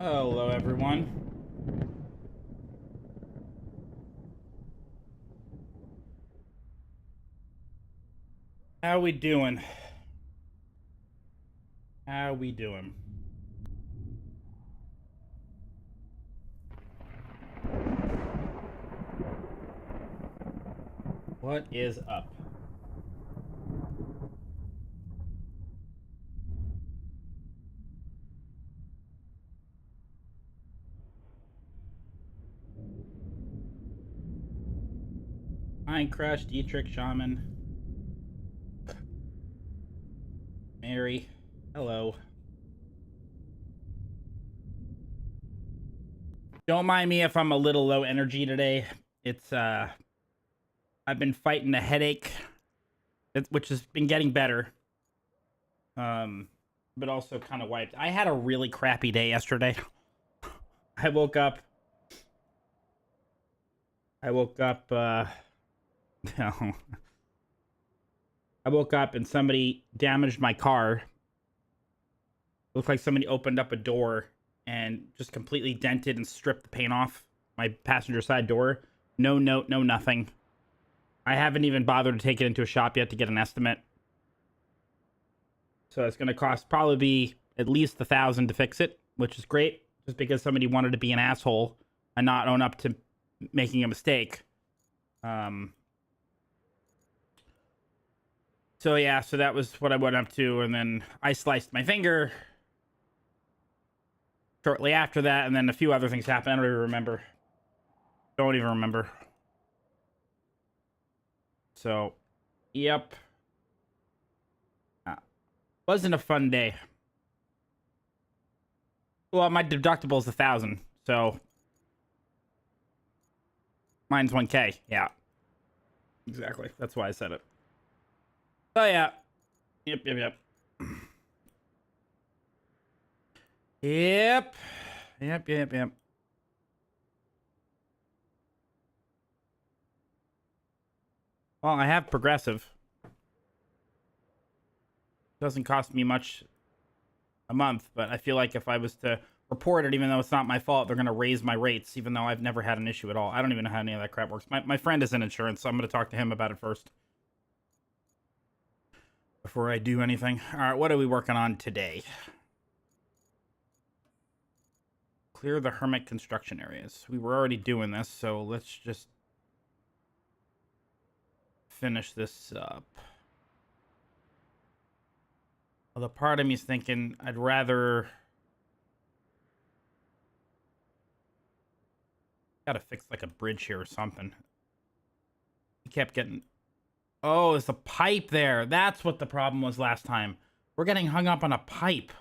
Hello, everyone. How we doing? How we doing? What is up? Pine Crush, Dietrich, Shaman, Mary. Hello. Don't mind me if I'm a little low energy today. It's I've been fighting a headache, which has been getting better. But also kind of wiped. I had a really crappy day yesterday. I woke up. No. I woke up and somebody damaged my car. It looked like somebody opened up a door and just completely dented and stripped the paint off my passenger side door. No note, no nothing. I haven't even bothered to take it into a shop yet to get an estimate. So it's going to cost probably be at least $1,000 to fix it, which is great, just because somebody wanted to be an asshole and not own up to making a mistake. So yeah, so that was what I went up to, and then I sliced my finger shortly after that, and then a few other things happened. I don't even remember. Don't even remember. So, yep. Wasn't a fun day. Well, my deductible is 1,000, so mine's 1K. Yeah, exactly. That's why I said it. Oh yeah. Yep. Yep. Well, I have Progressive. Doesn't cost me much a month, but I feel like if I was to report it, even though it's not my fault, they're going to raise my rates, even though I've never had an issue at all. I don't even know how any of that crap works. My friend is in insurance, so I'm going to talk to him about it first before I do anything. All right, what are we working on today? Clear the hermit construction areas. We were already doing this, so let's just finish this up. Although part of me is thinking I'd rather... Gotta fix like a bridge here or something. He kept getting... Oh, there's a pipe there. That's what the problem was last time. We're getting hung up on a pipe.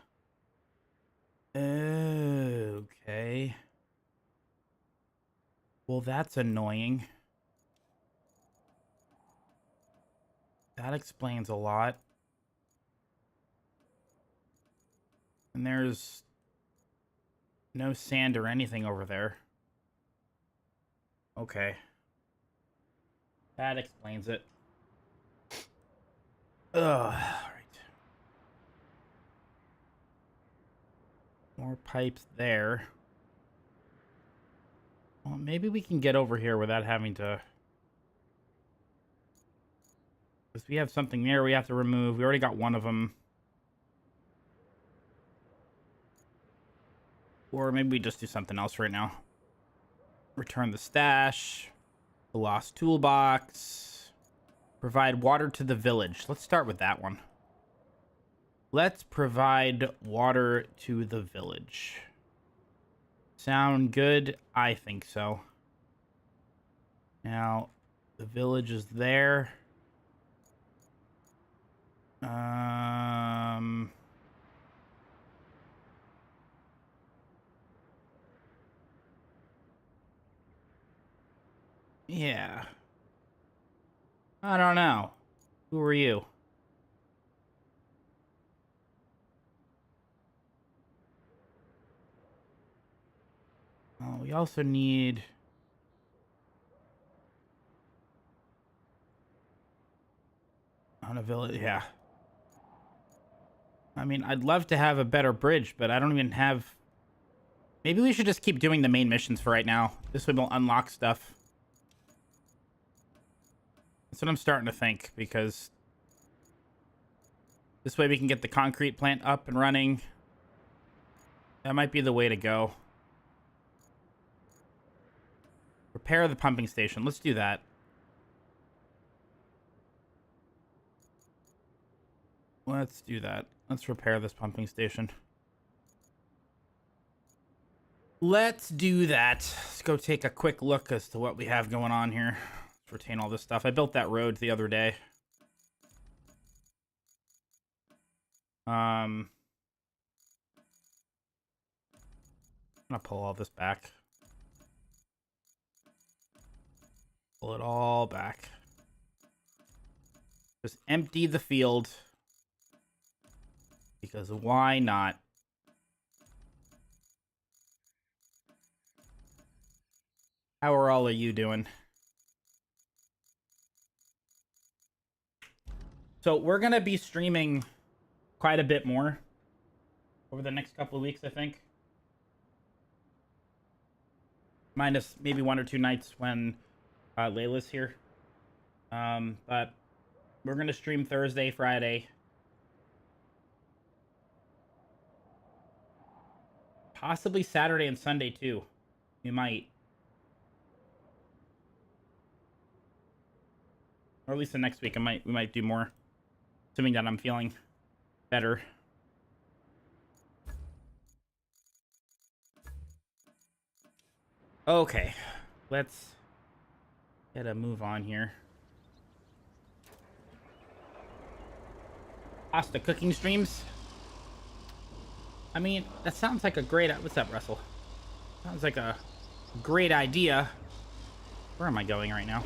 Okay. Well, that's annoying. That explains a lot. And there's no sand or anything over there. Okay. That explains it. Ugh, alright. More pipes there. Well, maybe we can get over here without having to... Because we have something there we have to remove. We already got one of them. Or maybe we just do something else right now. Return the stash. The lost toolbox. Provide water to the village. Let's start with that one. Let's provide water to the village. Sound good? I think so. Now, the village is there. Yeah. I don't know. Who are you? Oh, we also need... On a village, yeah. I mean, I'd love to have a better bridge, but I don't even have Maybe we should just keep doing the main missions for right now. This way we'll unlock stuff. That's what I'm starting to think, because this way we can get the concrete plant up and running. That might be the way to go. Repair the pumping station. Let's do that. Let's do that. Let's repair this pumping station. Let's do that. Let's go take a quick look as to what we have going on here. Let's retain all this stuff. I built that road the other day. I'm gonna pull all this back. Pull it all back. Just empty the field. Because why not? How are all of you doing? So we're going to be streaming quite a bit more over the next couple of weeks, I think. Minus maybe 1 or 2 nights when Layla's here. But we're going to stream Thursday, Friday. Possibly Saturday and Sunday too. We might. Or at least the next week we might do more. Assuming that I'm feeling better. Okay. Let's get a move on here. Pasta cooking streams. I mean, that sounds like a great... What's up, Russell? Sounds like a great idea. Where am I going right now?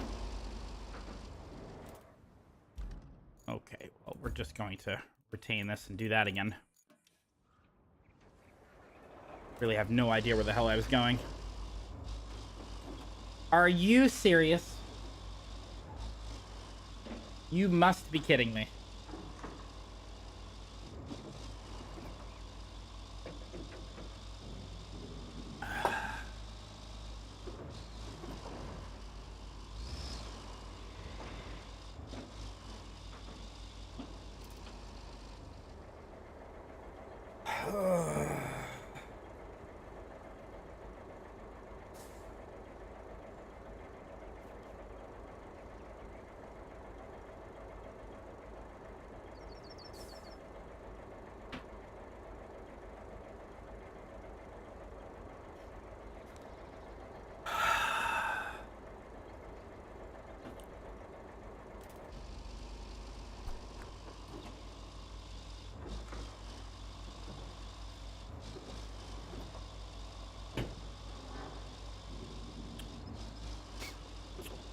Okay, well, we're just going to retain this and do that again. Really have no idea where the hell I was going. Are you serious? You must be kidding me.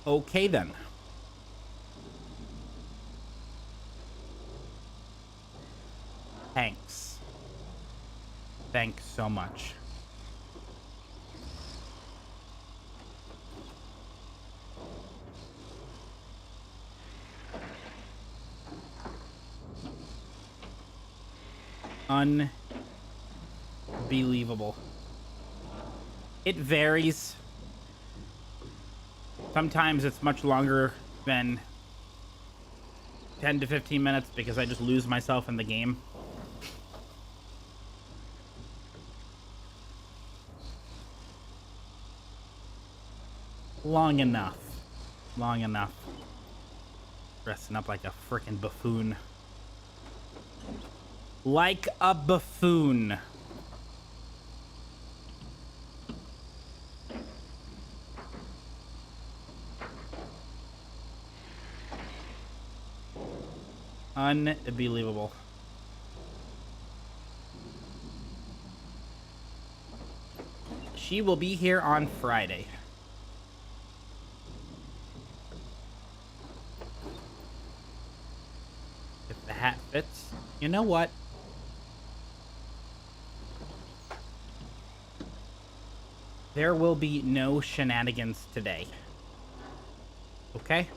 Okay, then. Thanks. Thanks so much. Unbelievable. It varies. Sometimes it's much longer than 10 to 15 minutes because I just lose myself in the game. Long enough. Long enough. Dressing up like a frickin' buffoon. Like a buffoon. Unbelievable. She will be here on Friday. If the hat fits. You know what? There will be no shenanigans today. Okay?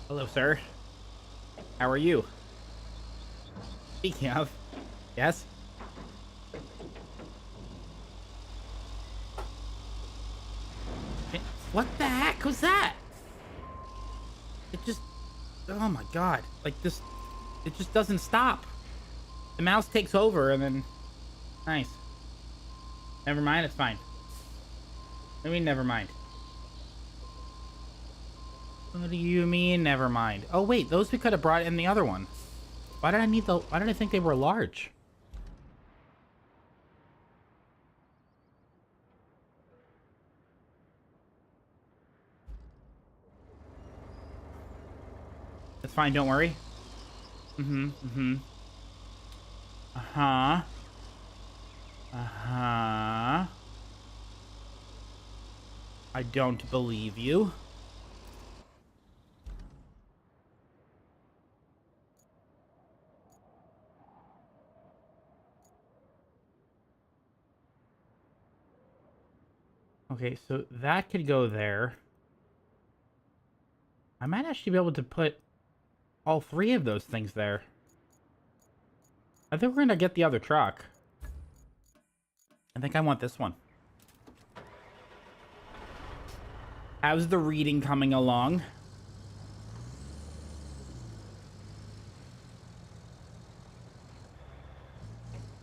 Hello, sir. How are you? Speaking of, yes? What the heck was that? It just... Oh my god. Like this... It just doesn't stop. The mouse takes over and then... Nice. Never mind, it's fine. I mean, never mind. What do you mean, never mind? Oh wait, those we could have brought in the other one. Why did I need the... Why did I think they were large? It's fine, don't worry. Uh-huh. Uh-huh. I don't believe you. Okay, so that could go there. I might actually be able to put all three of those things there. I think we're gonna get the other truck. I think I want this one. How's the reading coming along?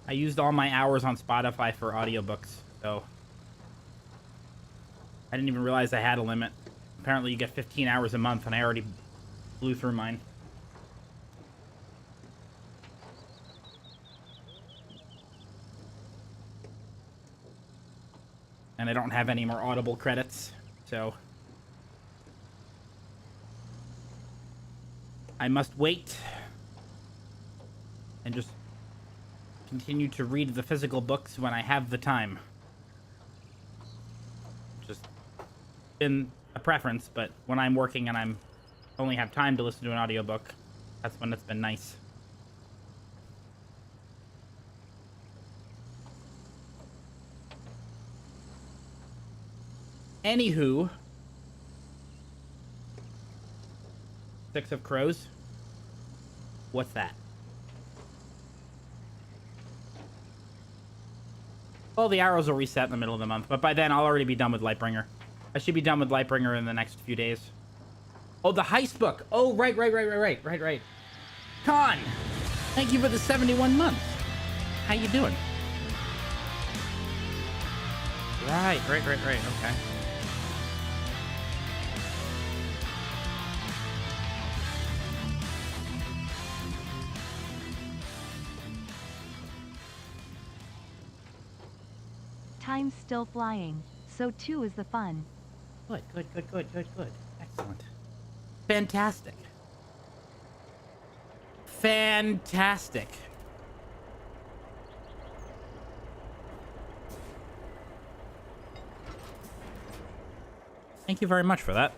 I used all my hours on Spotify for audiobooks, so... I didn't even realize I had a limit. Apparently you get 15 hours a month, and I already blew through mine. And I don't have any more Audible credits, so... I must wait and just continue to read the physical books when I have the time. Just been a preference, but when I'm working and I'm only have time to listen to an audiobook, that's when it's been nice. Anywho, Six of Crows. What's that? Well, the arrows will reset in the middle of the month, but by then I'll already be done with Lightbringer. I should be done with Lightbringer in the next few days. Oh, the heist book. Oh, right. Con, thank you for the 71 months. How you doing? Right. Okay. Time's still flying, so too is the fun. Good. Excellent. Fantastic. Thank you very much for that.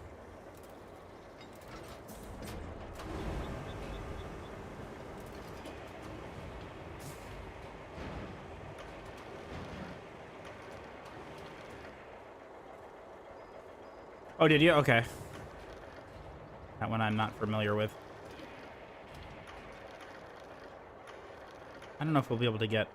Oh, did you? Okay. That one I'm not familiar with. I don't know if we'll be able to get...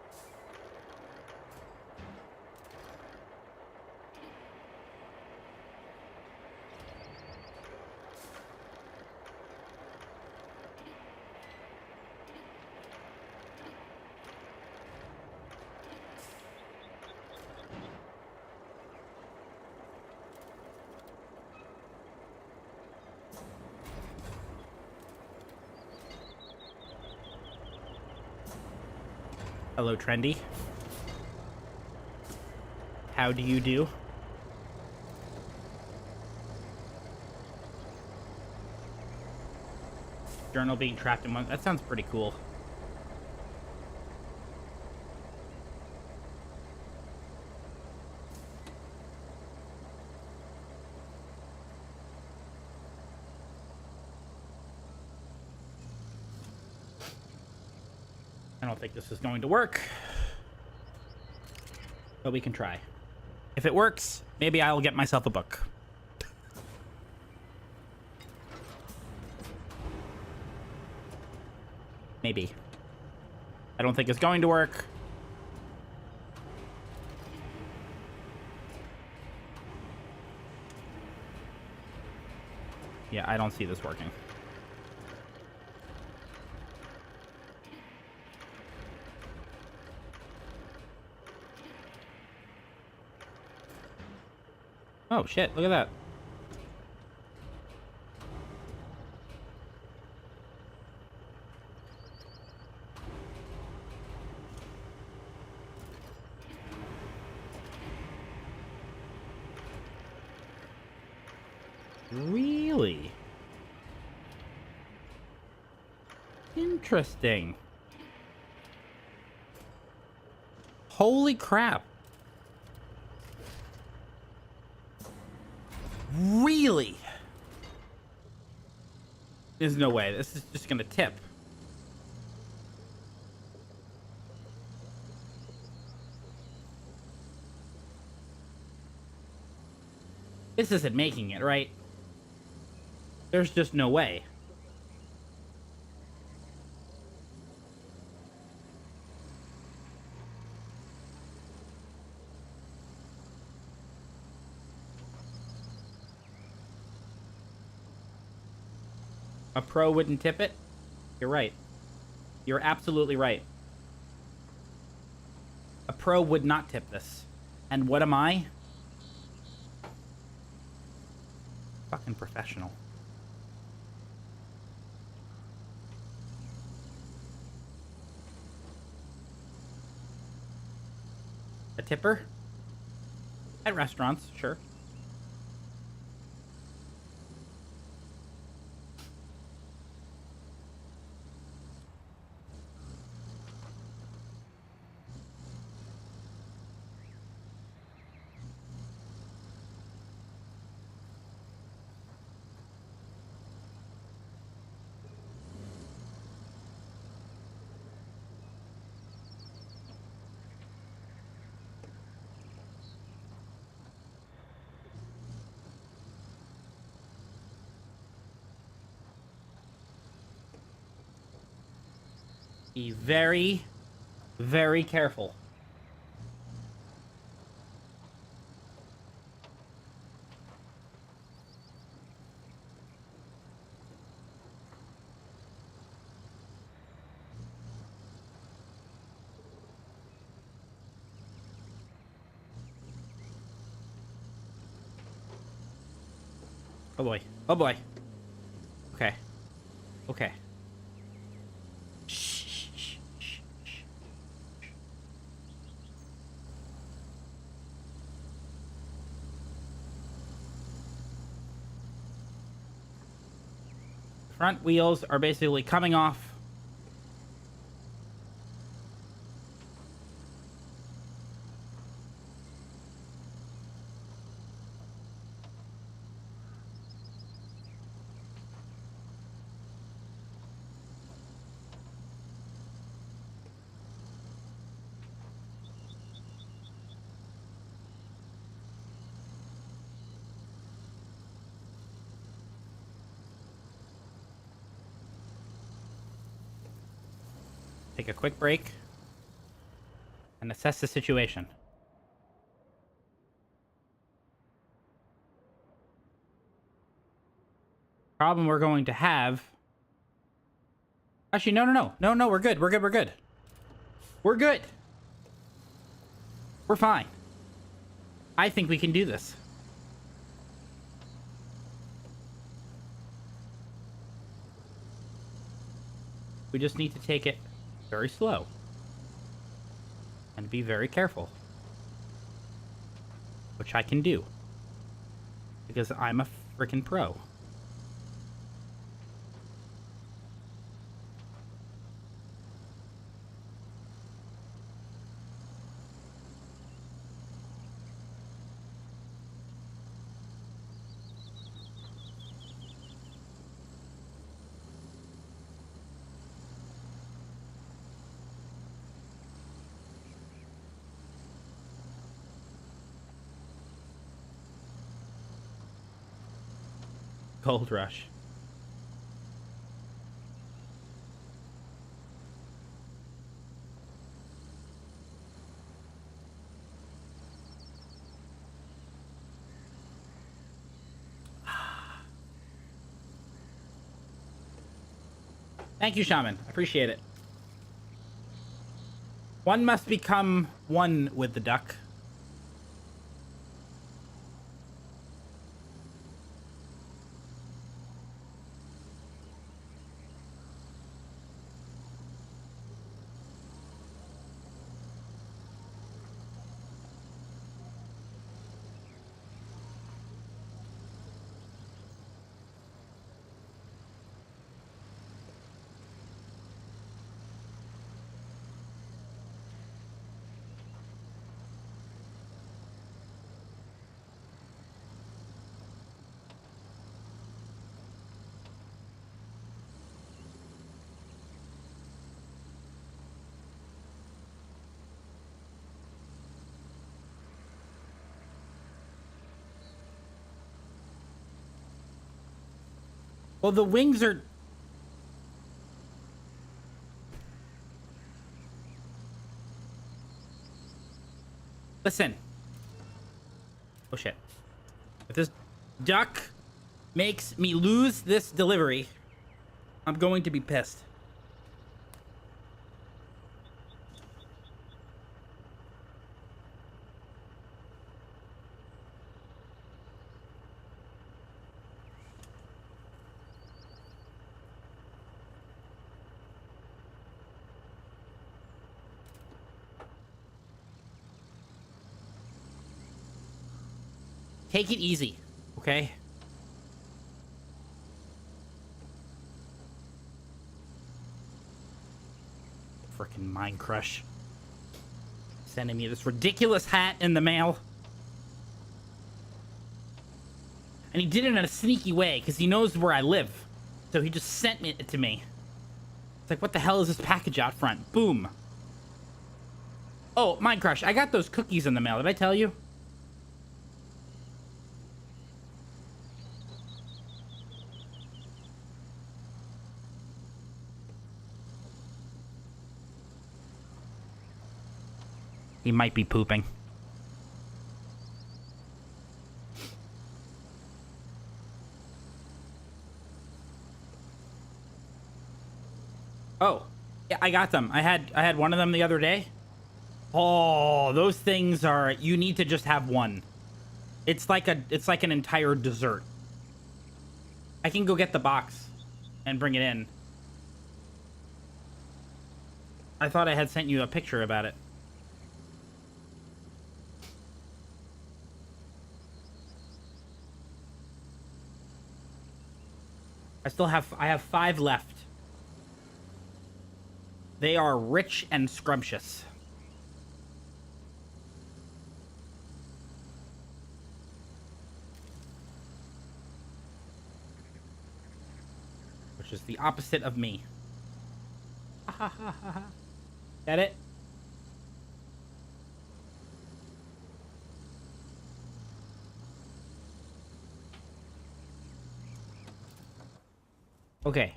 Hello, Trendy. How do you do? Journal being trapped in one... That sounds pretty cool. I don't think this is going to work, but we can try. If it works, maybe I'll get myself a book. Maybe. I don't think it's going to work. Yeah, I don't see this working. Oh, shit. Look at that. Really? Interesting. Holy crap. Really? There's no way. This is just gonna tip. This isn't making it, right? There's just no way. A pro wouldn't tip it? You're right. You're absolutely right. A pro would not tip this. And what am I? Fucking professional. A tipper? At restaurants, sure. Be very, very careful. Oh boy. Oh boy. Okay. Okay. Shh, shh, shh, shh. Front wheels are basically coming off. Take a quick break and assess the situation. Problem we're going to have. Actually, no, we're good. We're good. We're good. We're good. We're fine. I think we can do this. We just need to take it very slow and be very careful, which I can do because I'm a freaking pro. Gold rush. Thank you, Shaman. I appreciate it. One must become one with the duck. Well, the wings are... Listen. Oh, shit. If this duck makes me lose this delivery, I'm going to be pissed. Take it easy, okay? Frickin' Mind Crush. Sending me this ridiculous hat in the mail. And he did it in a sneaky way, because he knows where I live. So he just sent it to me. It's like, what the hell is this package out front? Boom. Oh, Mind Crush, I got those cookies in the mail. Did I tell you? He might be pooping. Oh, yeah, I got them. I had one of them the other day. Oh, those things are, you need to just have one. It's like an entire dessert. I can go get the box and bring it in. I thought I had sent you a picture about it. I have 5 left. They are rich and scrumptious. Which is the opposite of me. Get it? Okay.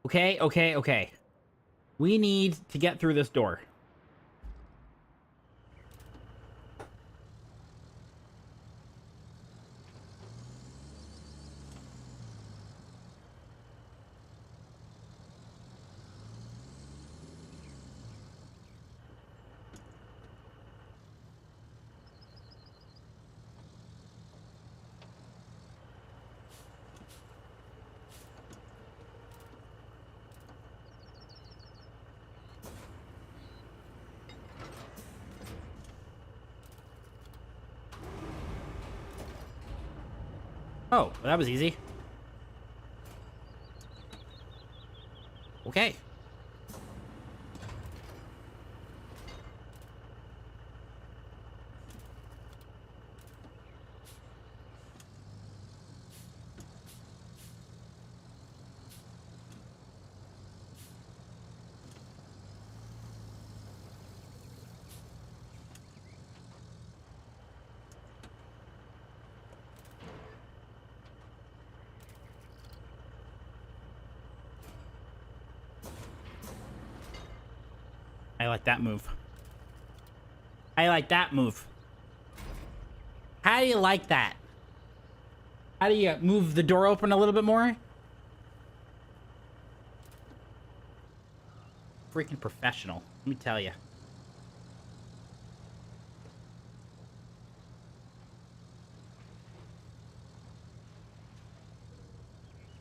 Okay. We need to get through this door. Oh, well, that was easy. Okay. I like that move. I like that move. How do you like that? How do you move the door open a little bit more? freaking professional. Let me tell you.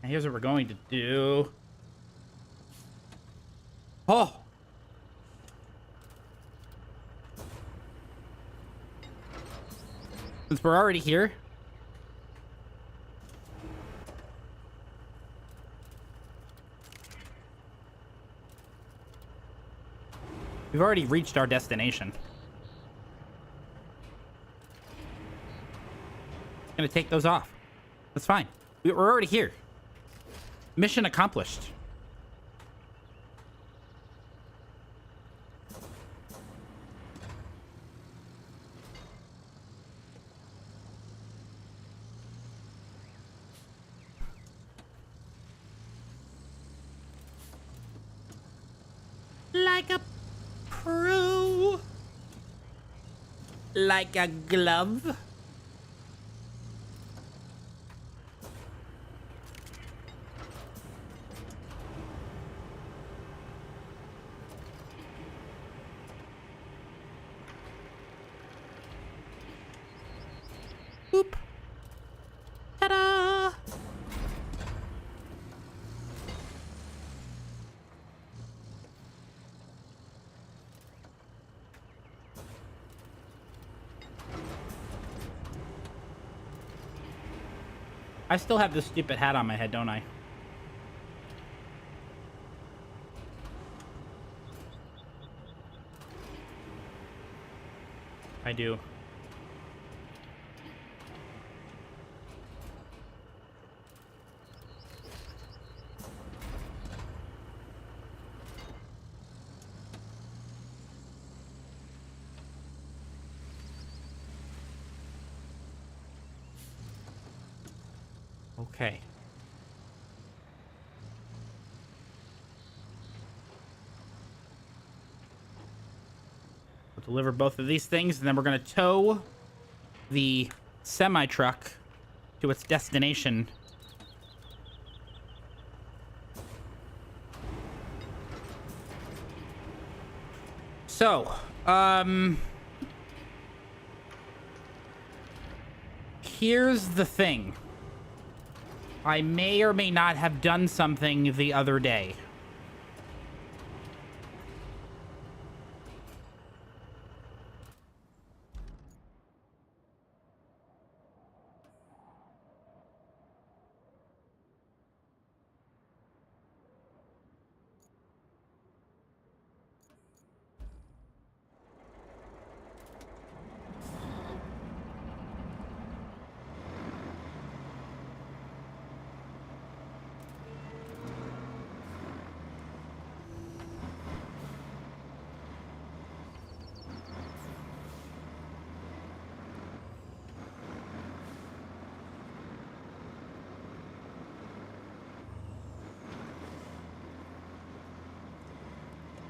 And here's what we're going to do. Oh! Since we're already here. We've already reached our destination. Gonna take those off. That's fine. We're already here. Mission accomplished. Like a pro. Like a glove. Boop. Ta-da! I still have this stupid hat on my head, don't I? I do. Okay. We'll deliver both of these things, and then we're going to tow the semi-truck to its destination. So, here's the thing. I may or may not have done something the other day.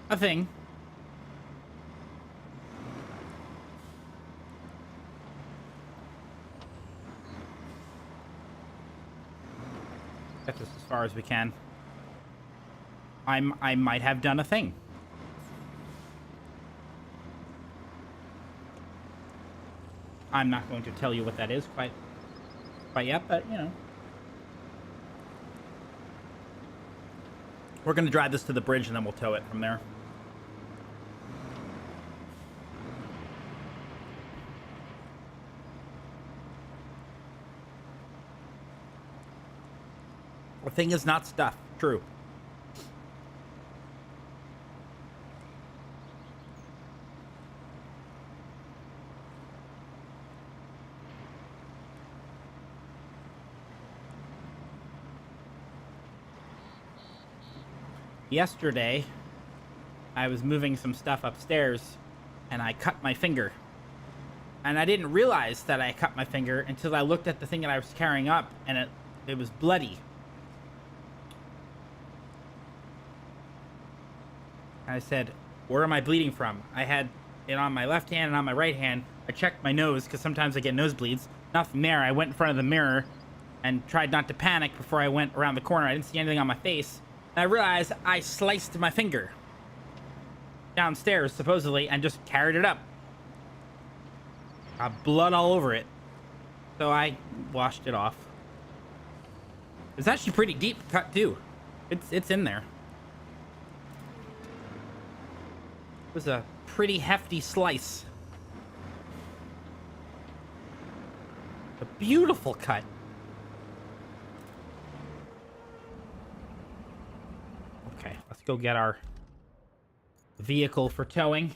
A thing. Get this as far as we can. I might have done a thing. I'm not going to tell you what that is quite yet, but you know. We're going to drive this to the bridge and then we'll tow it from there. A thing is not stuff. True. Yesterday, I was moving some stuff upstairs and I cut my finger. And I didn't realize that I cut my finger until I looked at the thing that I was carrying up and it was bloody. I said, where am I bleeding from? I had it on my left hand and on my right hand. I checked my nose because sometimes I get nosebleeds. Nothing there. I went in front of the mirror and tried not to panic before I went around the corner. I didn't see anything on my face. And I realized I sliced my finger. downstairs, supposedly, and just carried it up. Got blood all over it. So I washed it off. It's actually pretty deep cut, too. It's in there. It was a pretty hefty slice. A beautiful cut. Okay, let's go get our vehicle for towing.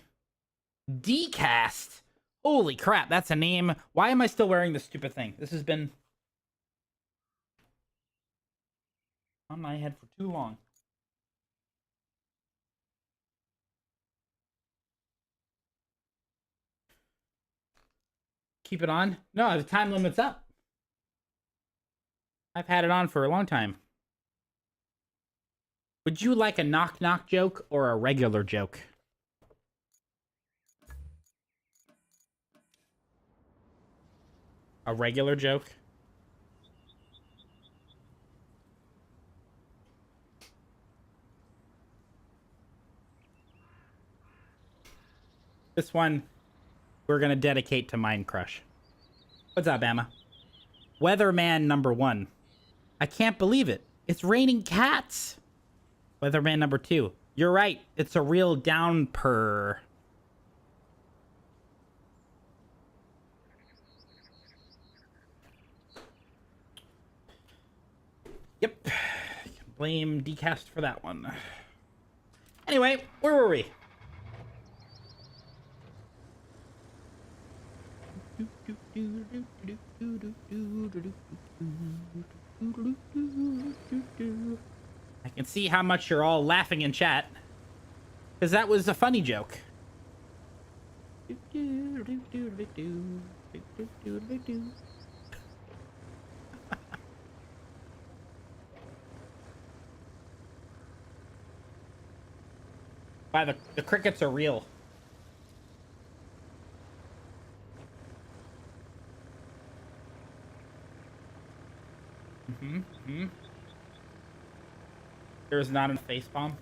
Decast. Holy crap, that's a name. Why am I still wearing this stupid thing? This has been on my head for too long. Keep it on? No, the time limit's up. I've had it on for a long time. Would you like a knock-knock joke or a regular joke? A regular joke? This one, we're going to dedicate to Mind Crush. What's up, Emma? Weatherman number 1. I can't believe it. It's raining cats. Weatherman number 2. You're right. It's a real downpour. Yep. You can blame Decast for that one. Anyway, where were we? I can see how much you're all laughing in chat, because that was a funny joke. Wow, the crickets are real. There's not a facepalm.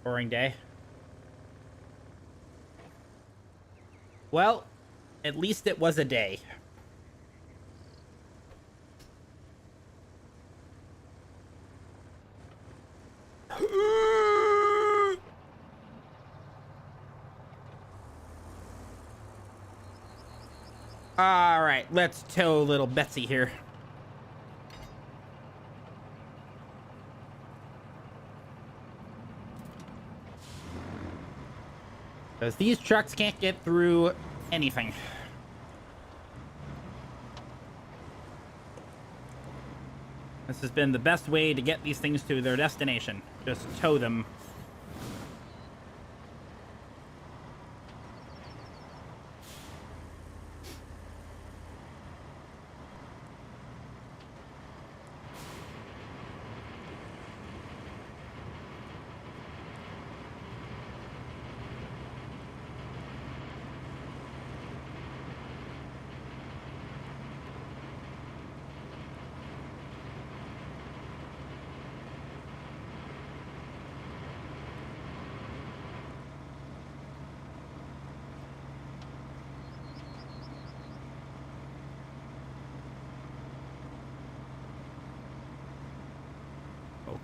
Boring day. Well, at least it was a day. All right, let's tow little Betsy here. Because these trucks can't get through anything. This has been the best way to get these things to their destination. Just tow them.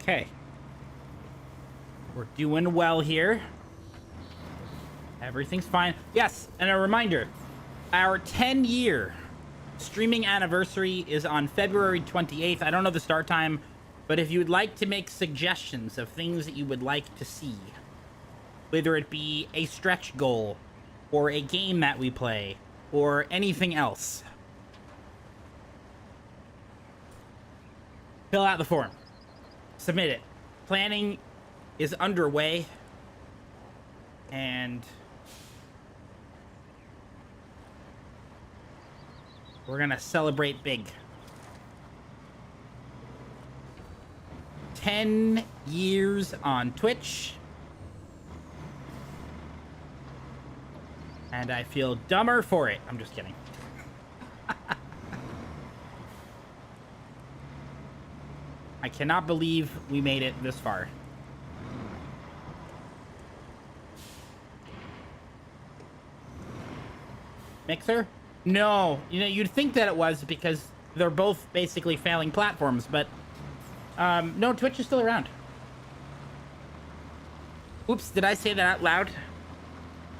Okay. We're doing well here. Everything's fine. Yes, and a reminder. Our 10-year streaming anniversary is on February 28th. I don't know the start time, but if you would like to make suggestions of things that you would like to see, whether it be a stretch goal, or a game that we play, or anything else, fill out the form. Submit it. Planning is underway, and we're gonna celebrate big. 10 years on Twitch, and I feel dumber for it. I'm just kidding. I cannot believe we made it this far. Mixer? No. You know, you'd think that it was because they're both basically failing platforms, but no, Twitch is still around. Oops, did I say that out loud?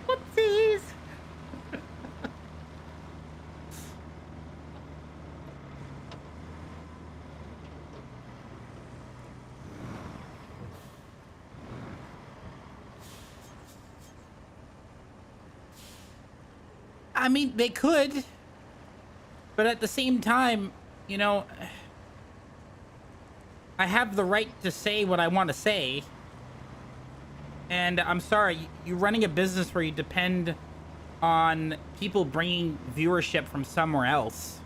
Whoopsies! I mean, they could, but at the same time, you know, I have the right to say what I want to say. And I'm sorry, you're running a business where you depend on people bringing viewership from somewhere else.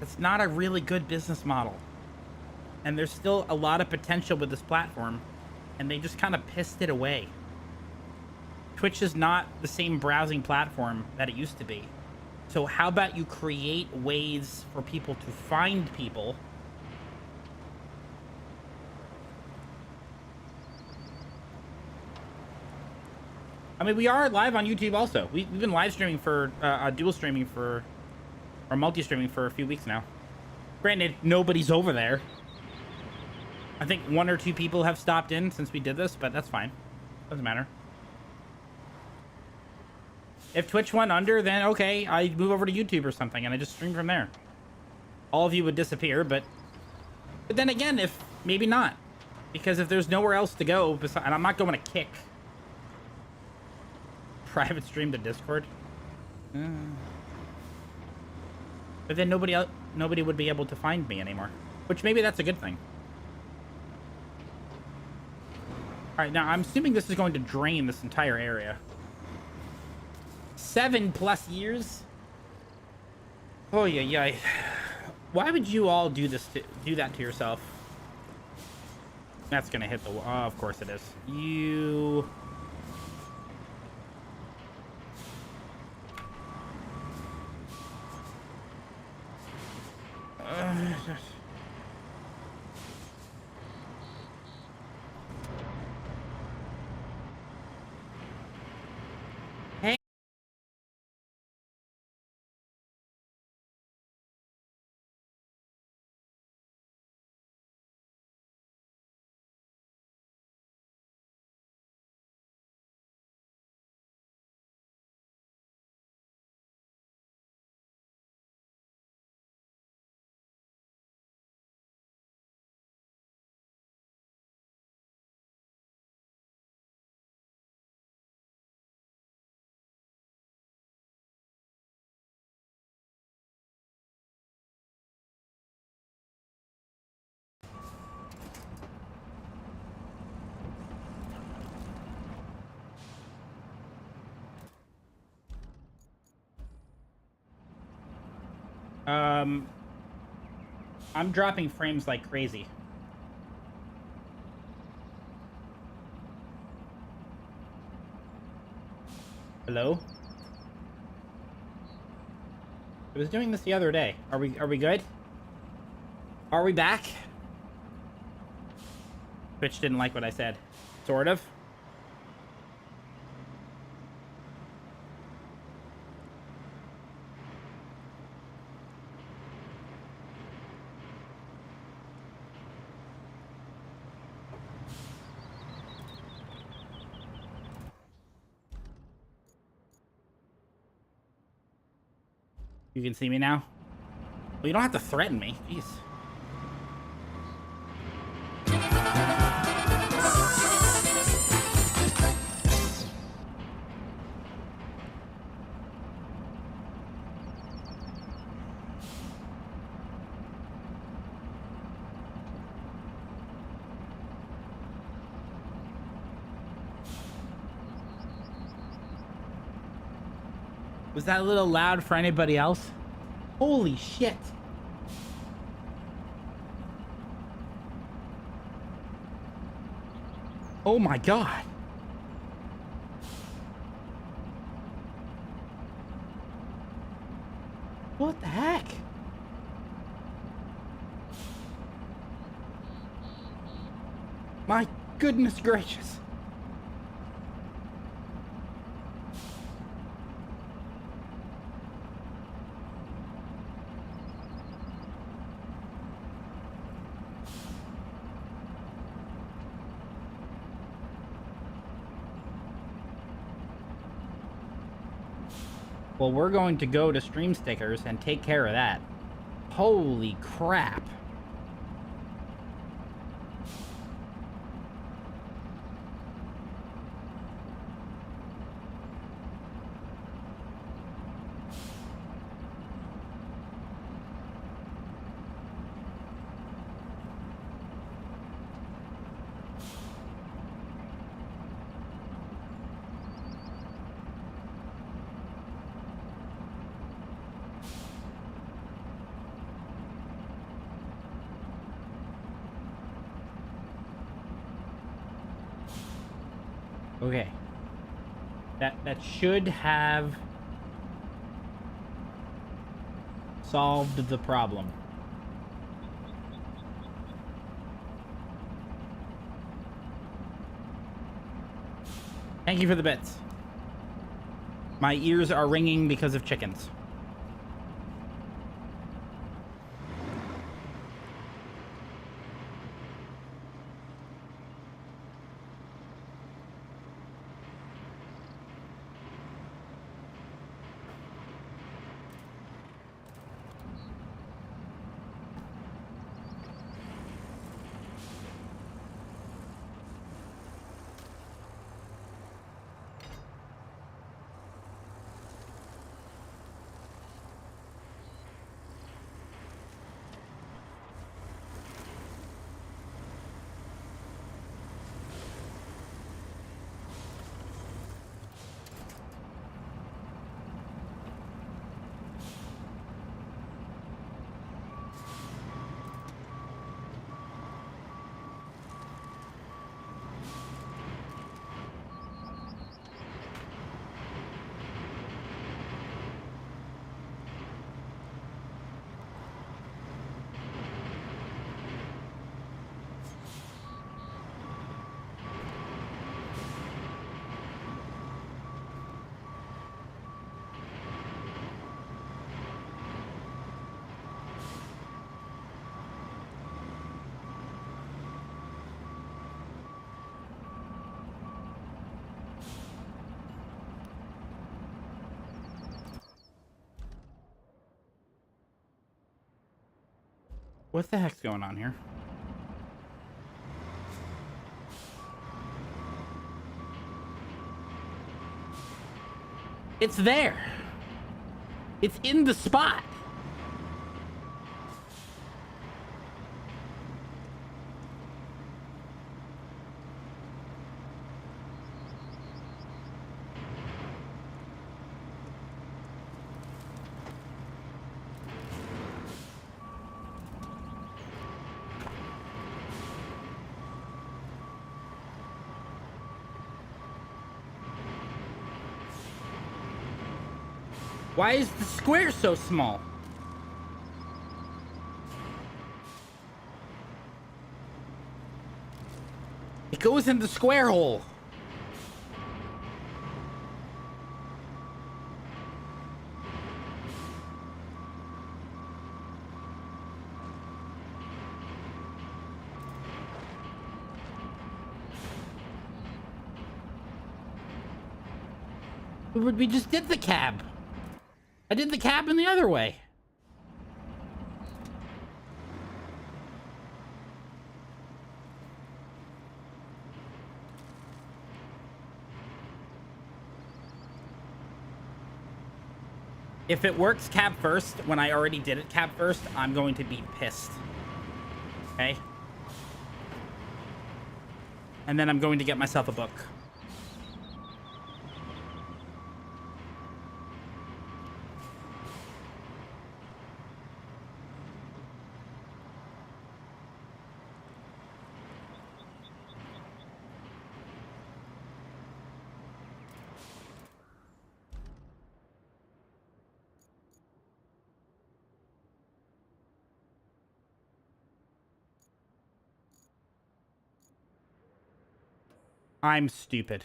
It's not a really good business model. And there's still a lot of potential with this platform, and they just kind of pissed it away. Twitch is not the same browsing platform that it used to be. So how about you create ways for people to find people? I mean, we are live on YouTube also. We've been live streaming for, dual streaming for, or multi-streaming for a few weeks now. Granted, nobody's over there. I think 1 or 2 people have stopped in since we did this, but that's fine. Doesn't matter. If Twitch went under, then okay, I move over to YouTube or something and I just stream from there. All of you would disappear, but then again, if maybe not, because if there's nowhere else to go, and I'm not going to kick private stream to Discord, but then nobody would be able to find me anymore, which maybe that's a good thing. All right, now I'm assuming this is going to drain this entire area. 7+ years. Oh yeah. Why would you all do that to yourself? That's gonna hit the wall. Oh, of course it is. You. Hey. I'm dropping frames like crazy. Hello? I was doing this the other day. Are we good? Are we back? Twitch didn't like what I said. Sort of. You can see me now? Well, you don't have to threaten me. Jeez. Was that a little loud for anybody else? Holy shit. Oh my god. What the heck? My goodness gracious. Well, we're going to go to Stream Stickers and take care of that. Holy crap. Okay. That should have solved the problem. Thank you for the bits. My ears are ringing because of chickens. What the heck's going on here? It's there. It's in the spot. Why is the square so small? It goes in the square hole. We just did the cab. I did the cab in the other way. If it works cab first, when I already did it cab first, I'm going to be pissed. Okay? And then I'm going to get myself a book. I'm stupid.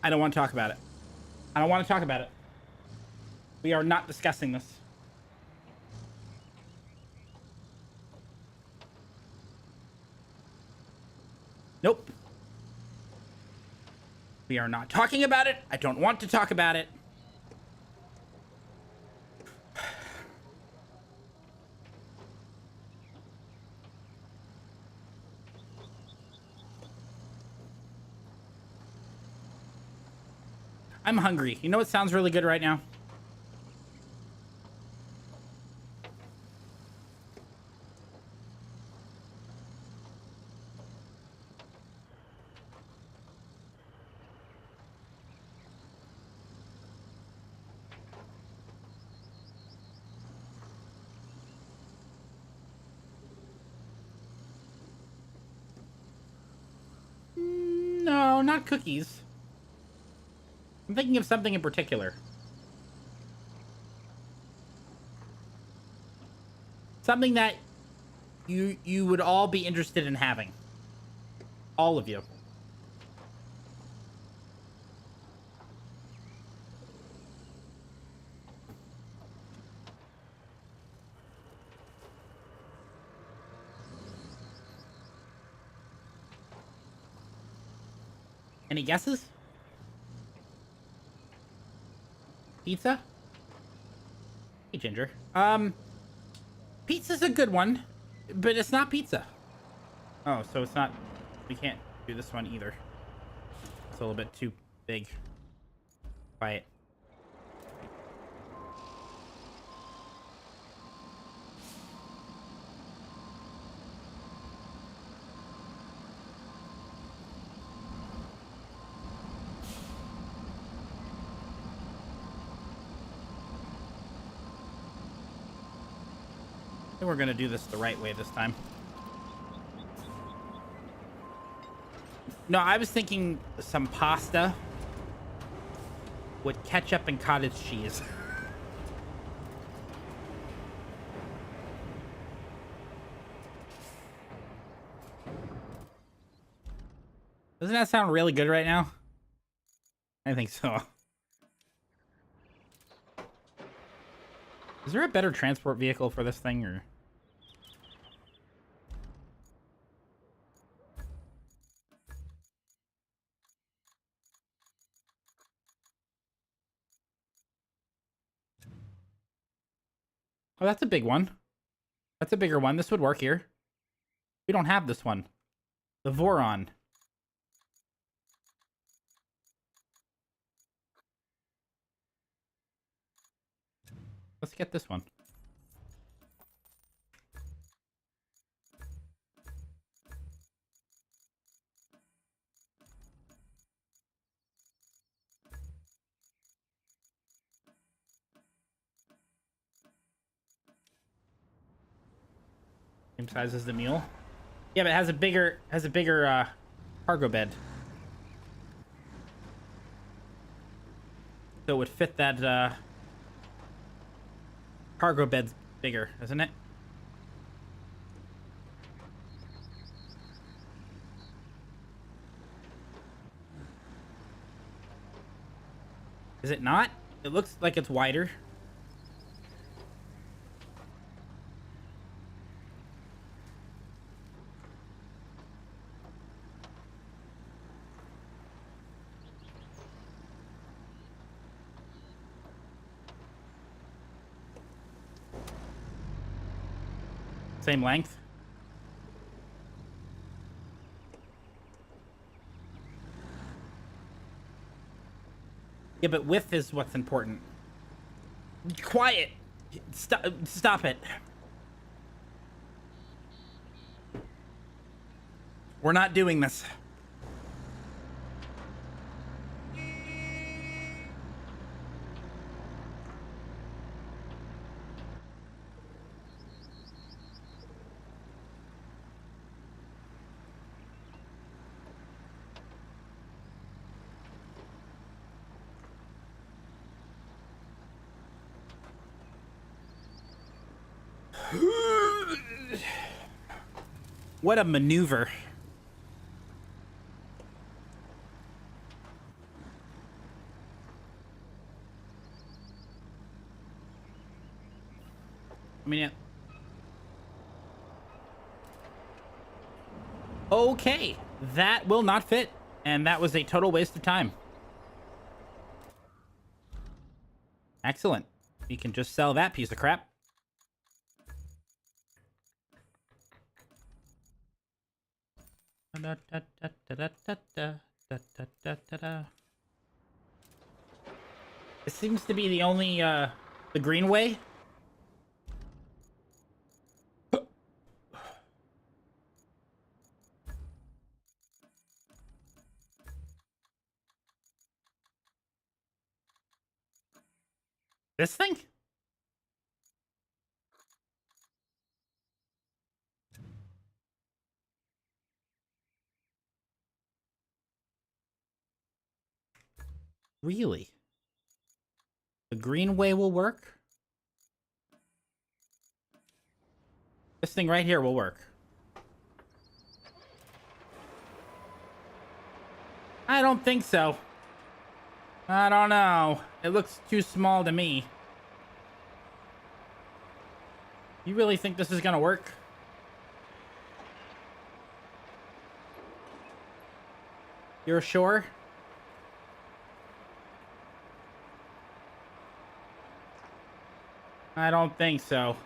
I don't want to talk about it. I don't want to talk about it. We are not discussing this. Nope. We are not talking about it. I don't want to talk about it. I'm hungry. You know what sounds really good right now? No, not cookies. I'm thinking of something in particular. Something that you would all be interested in having. All of you. Any guesses? Pizza? Hey, Ginger. Pizza's a good one, but it's not pizza. Oh, so it's not... We can't do this one either. It's a little bit too big. Quiet. I think we're gonna do this the right way this time. No, I was thinking some pasta with ketchup and cottage cheese. Doesn't that sound really good right now? I think so. Is there a better transport vehicle for this thing, or? Oh, that's a big one. That's a bigger one. This would work here. We don't have this one. The Voron. Let's get this one. Same size as the mule. Yeah, but it has a bigger cargo bed. So it would fit that cargo bed's bigger, isn't it? Is it not? It looks like it's wider. Same length. Yeah, but width is what's important. Quiet. Stop it. We're not doing this. What a maneuver. I mean, okay, that will not fit, and that was a total waste of time. Excellent. We can just sell that piece of crap. It seems to be the only, the greenway. This thing? Really? The greenway will work? This thing right here will work. I don't think so. I don't know. It looks too small to me. You really think this is gonna work? You're sure? I don't think so.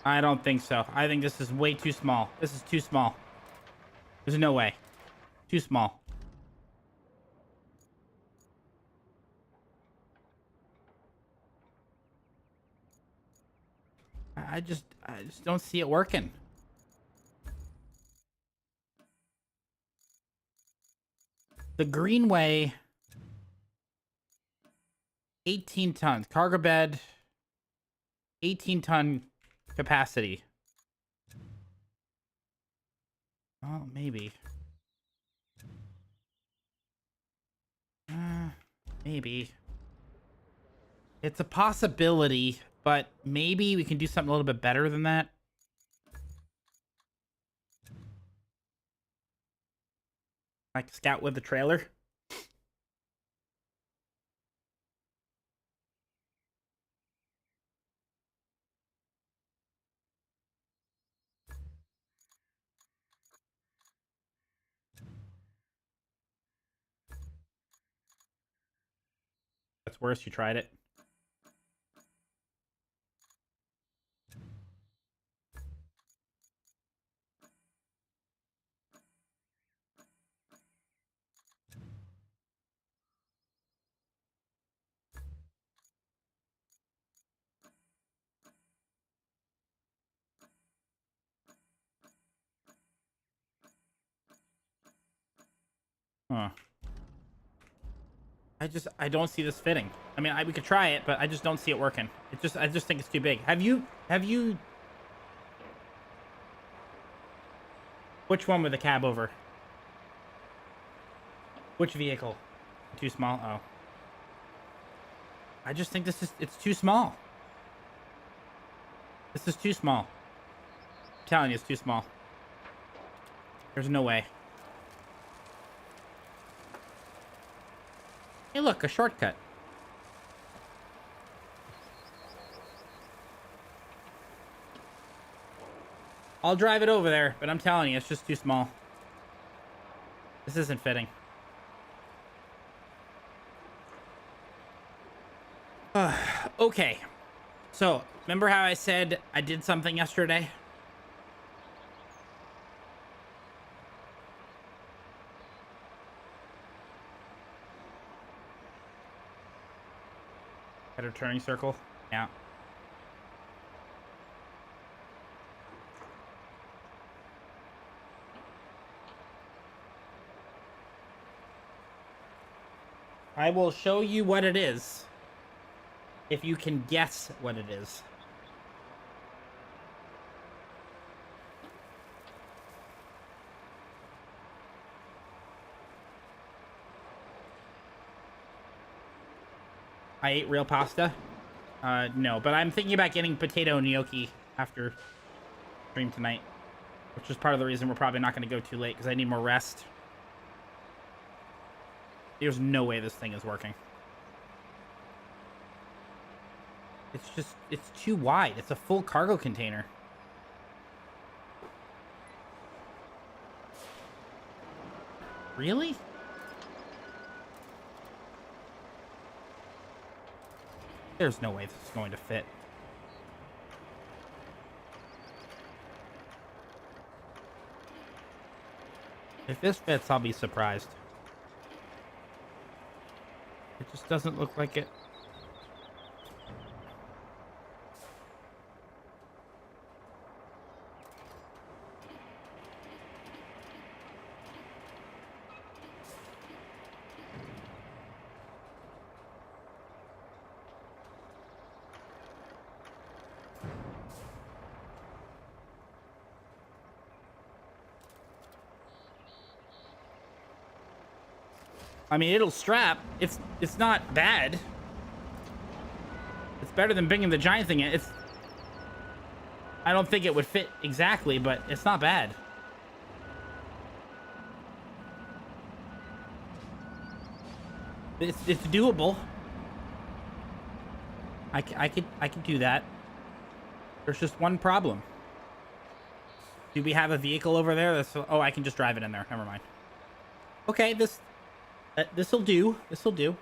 I don't think so. I think this is way too small. This is too small. There's no way. Too small. I just don't see it working. The greenway, 18 tons. Cargo bed, 18-ton capacity. Oh, maybe. Maybe. It's a possibility, but maybe we can do something a little bit better than that. Like scout with the trailer. That's worse. You tried it. Huh. I don't see this fitting. I mean, we could try it, but I just don't see it working. I just think it's too big. Have you, which one with the cab over? Which vehicle? Too small? Oh. I just think it's too small. This is too small. I'm telling you, it's too small. There's no way. Hey, look, a shortcut. I'll drive it over there, but I'm telling you, it's just too small. This isn't fitting. Okay. So, remember how I said I did something yesterday? At a turning circle? Yeah. I will show you what it is, if you can guess what it is. I ate real pasta? No, but I'm thinking about getting potato gnocchi after stream tonight, which is part of the reason we're probably not going to go too late, because I need more rest. There's no way this thing is working. it's too wide. It's a full cargo container. Really? There's no way this is going to fit. If this fits, I'll be surprised. It just doesn't look like it. I mean, it'll strap. It's not bad. It's better than bringing the giant thing in. I don't think it would fit exactly, but it's not bad. It's doable. I could do that. There's just one problem. Do we have a vehicle over there? Oh, I can just drive it in there. Never mind. Okay, this'll do. This'll do.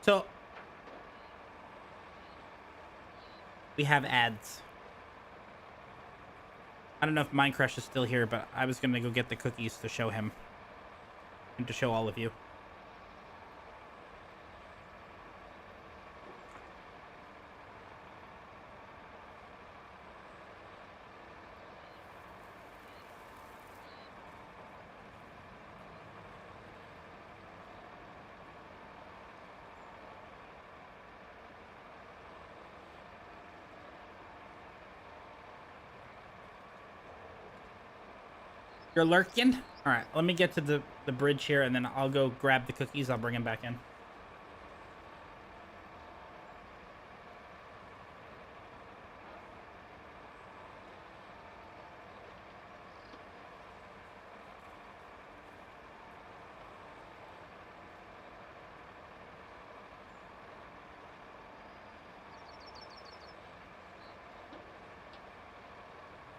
So we have ads. I don't know if Minecraft is still here, but I was gonna go get the cookies to show him and to show all of you. You're lurking? All right, let me get to the bridge here, and then I'll go grab the cookies. I'll bring them back in.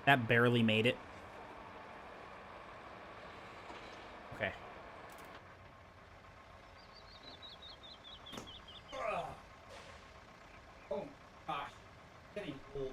That barely made it. Okay. Oh gosh, getting old.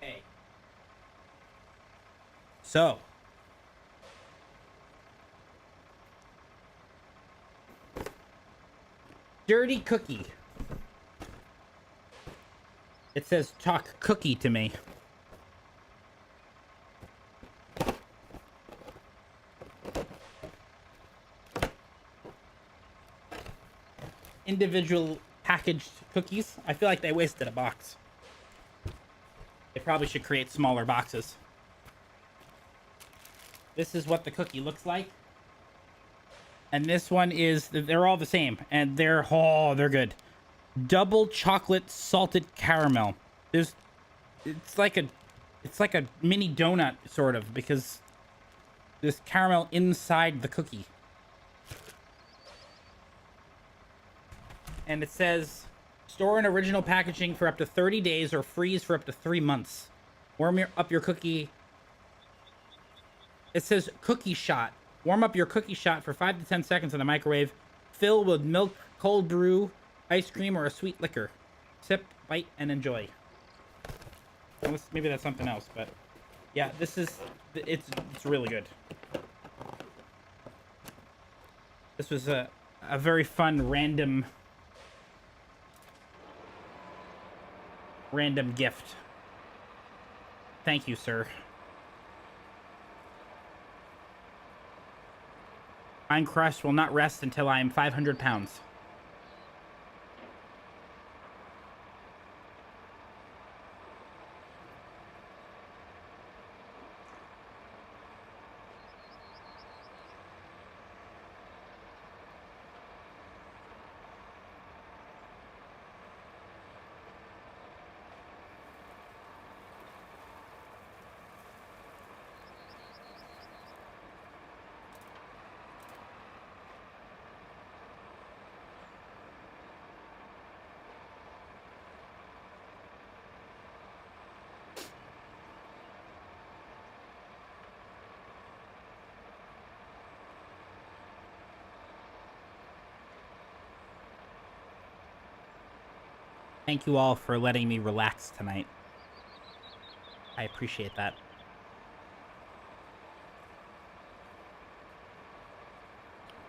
Okay. So. Dirty cookie. It says talk cookie to me. Individual packaged cookies. I feel like they wasted a box. They probably should create smaller boxes. This is what the cookie looks like. And this one is, they're all the same. And they're good. Double chocolate salted caramel. It's like a mini donut, sort of, because there's caramel inside the cookie. And it says, store in original packaging for up to 30 days or freeze for up to 3 months. Warm up your cookie. It says cookie shot. Warm up your cookie shot for 5 to 10 seconds in the microwave. Fill with milk, cold brew, ice cream, or a sweet liquor. Sip, bite, and enjoy. Unless, maybe that's something else, but yeah, it's really good. This was a very fun random gift. Thank you, sir. Mind Crush will not rest until I am 500 pounds. Thank you all for letting me relax tonight. I appreciate that.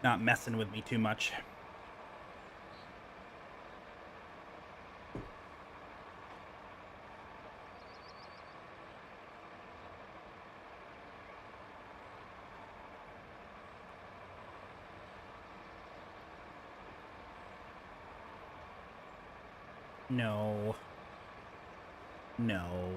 Not messing with me too much. No. No.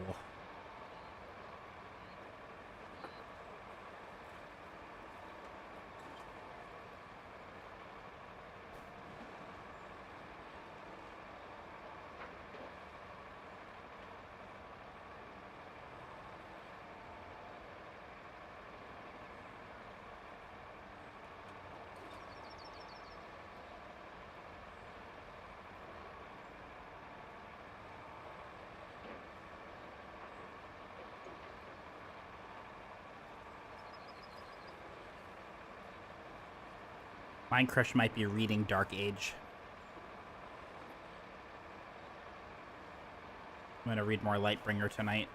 Mind Crush might be reading Dark Age. I'm gonna read more Lightbringer tonight.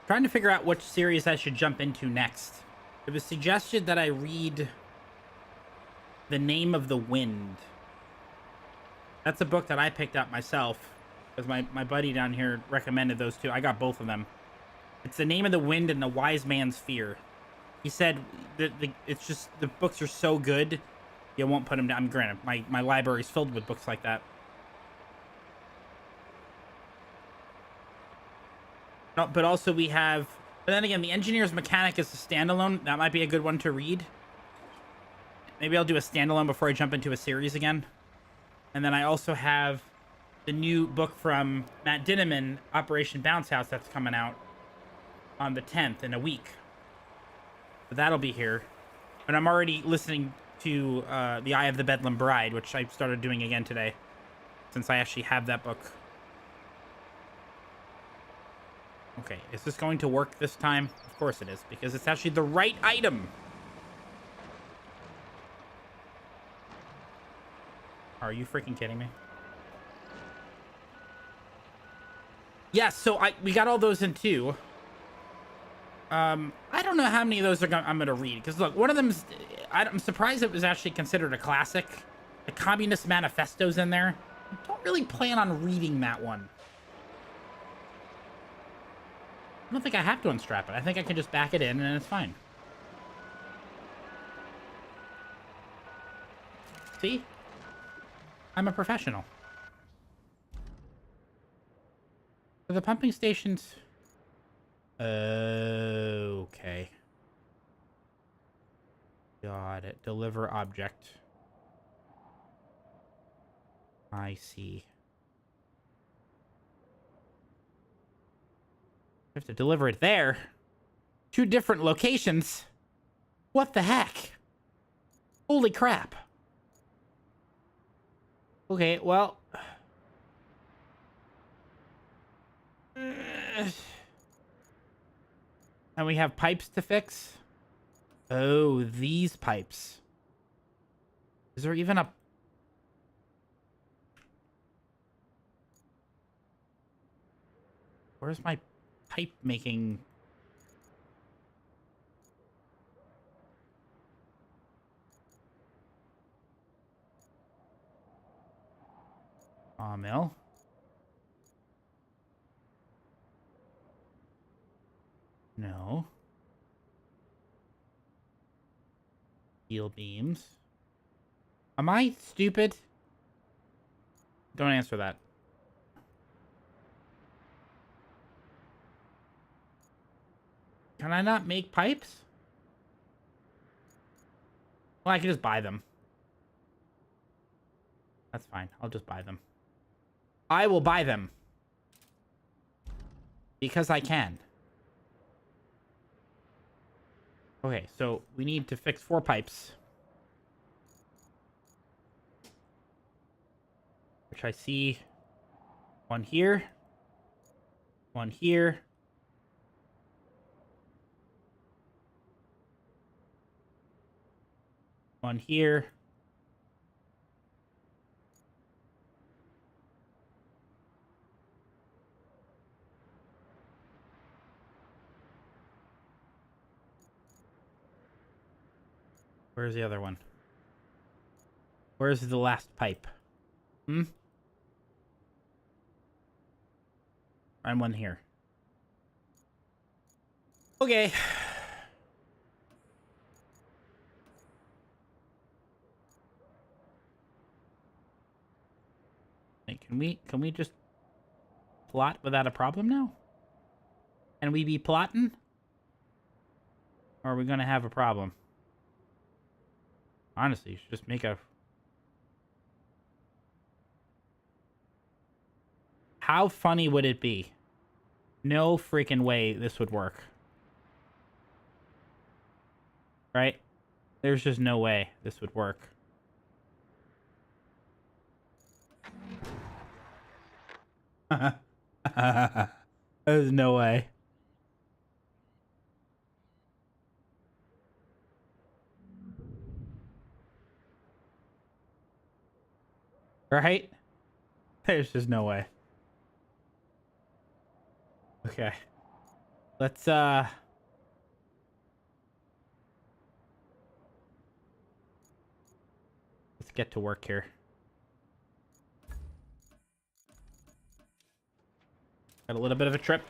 Trying to figure out which series I should jump into next. It was suggested that I read The Name of the Wind. That's a book that I picked up myself, because my buddy down here recommended those two. I got both of them. It's The Name of the Wind and The Wise Man's Fear. He said it's just, the books are so good, you won't put them down. Granted, my library is filled with books like that. No, but also we have, but then again, The Engineer's Mechanic is a standalone. That might be a good one to read. Maybe I'll do a standalone before I jump into a series again. And then I also have the new book from Matt Dinneman, Operation Bounce House, that's coming out on the 10th in a week. But that'll be here. And I'm already listening to The Eye of the Bedlam Bride, which I started doing again today, since I actually have that book. Okay, is this going to work this time? Of course it is, because it's actually the right item. Are you freaking kidding me? Yes, so we got all those in two. I don't know how many of those I'm gonna read, because look, one of them's, I'm surprised it was actually considered a classic. The Communist Manifesto's in there. I don't really plan on reading that one. I don't think I have to unstrap it. I think I can just back it in and it's fine. See? I'm a professional. For the pumping stations... Okay. Got it. Deliver object. I see. I have to deliver it there. 2 different locations. What the heck? Holy crap. Okay, well... And we have pipes to fix. Oh, these pipes. Is there even a... Where's my pipe making... Mill? No. Steel beams. Am I stupid? Don't answer that. Can I not make pipes? Well, I can just buy them. That's fine. I'll just buy them. I will buy them. Because I can. Okay, so we need to fix 4 pipes. Which I see. One here. One here. One here. Where's the other one? Where's the last pipe? Hmm? And one here. Okay. Hey, can we just plot without a problem now? Can we be plotting? Or are we gonna have a problem? Honestly, you should just make a... How funny would it be? No freaking way this would work. Right? There's just no way this would work. There's no way. Right? There's just no way. Okay. Let's get to work here. Got a little bit of a trip.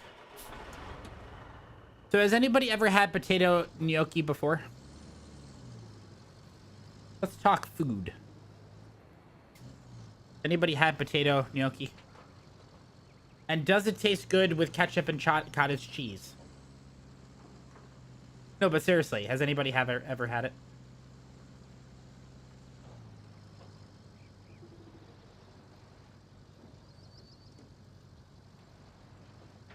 So has anybody ever had potato gnocchi before? Let's talk food. Anybody had potato gnocchi? And does it taste good with ketchup and cottage cheese? No, but seriously, has anybody ever had it?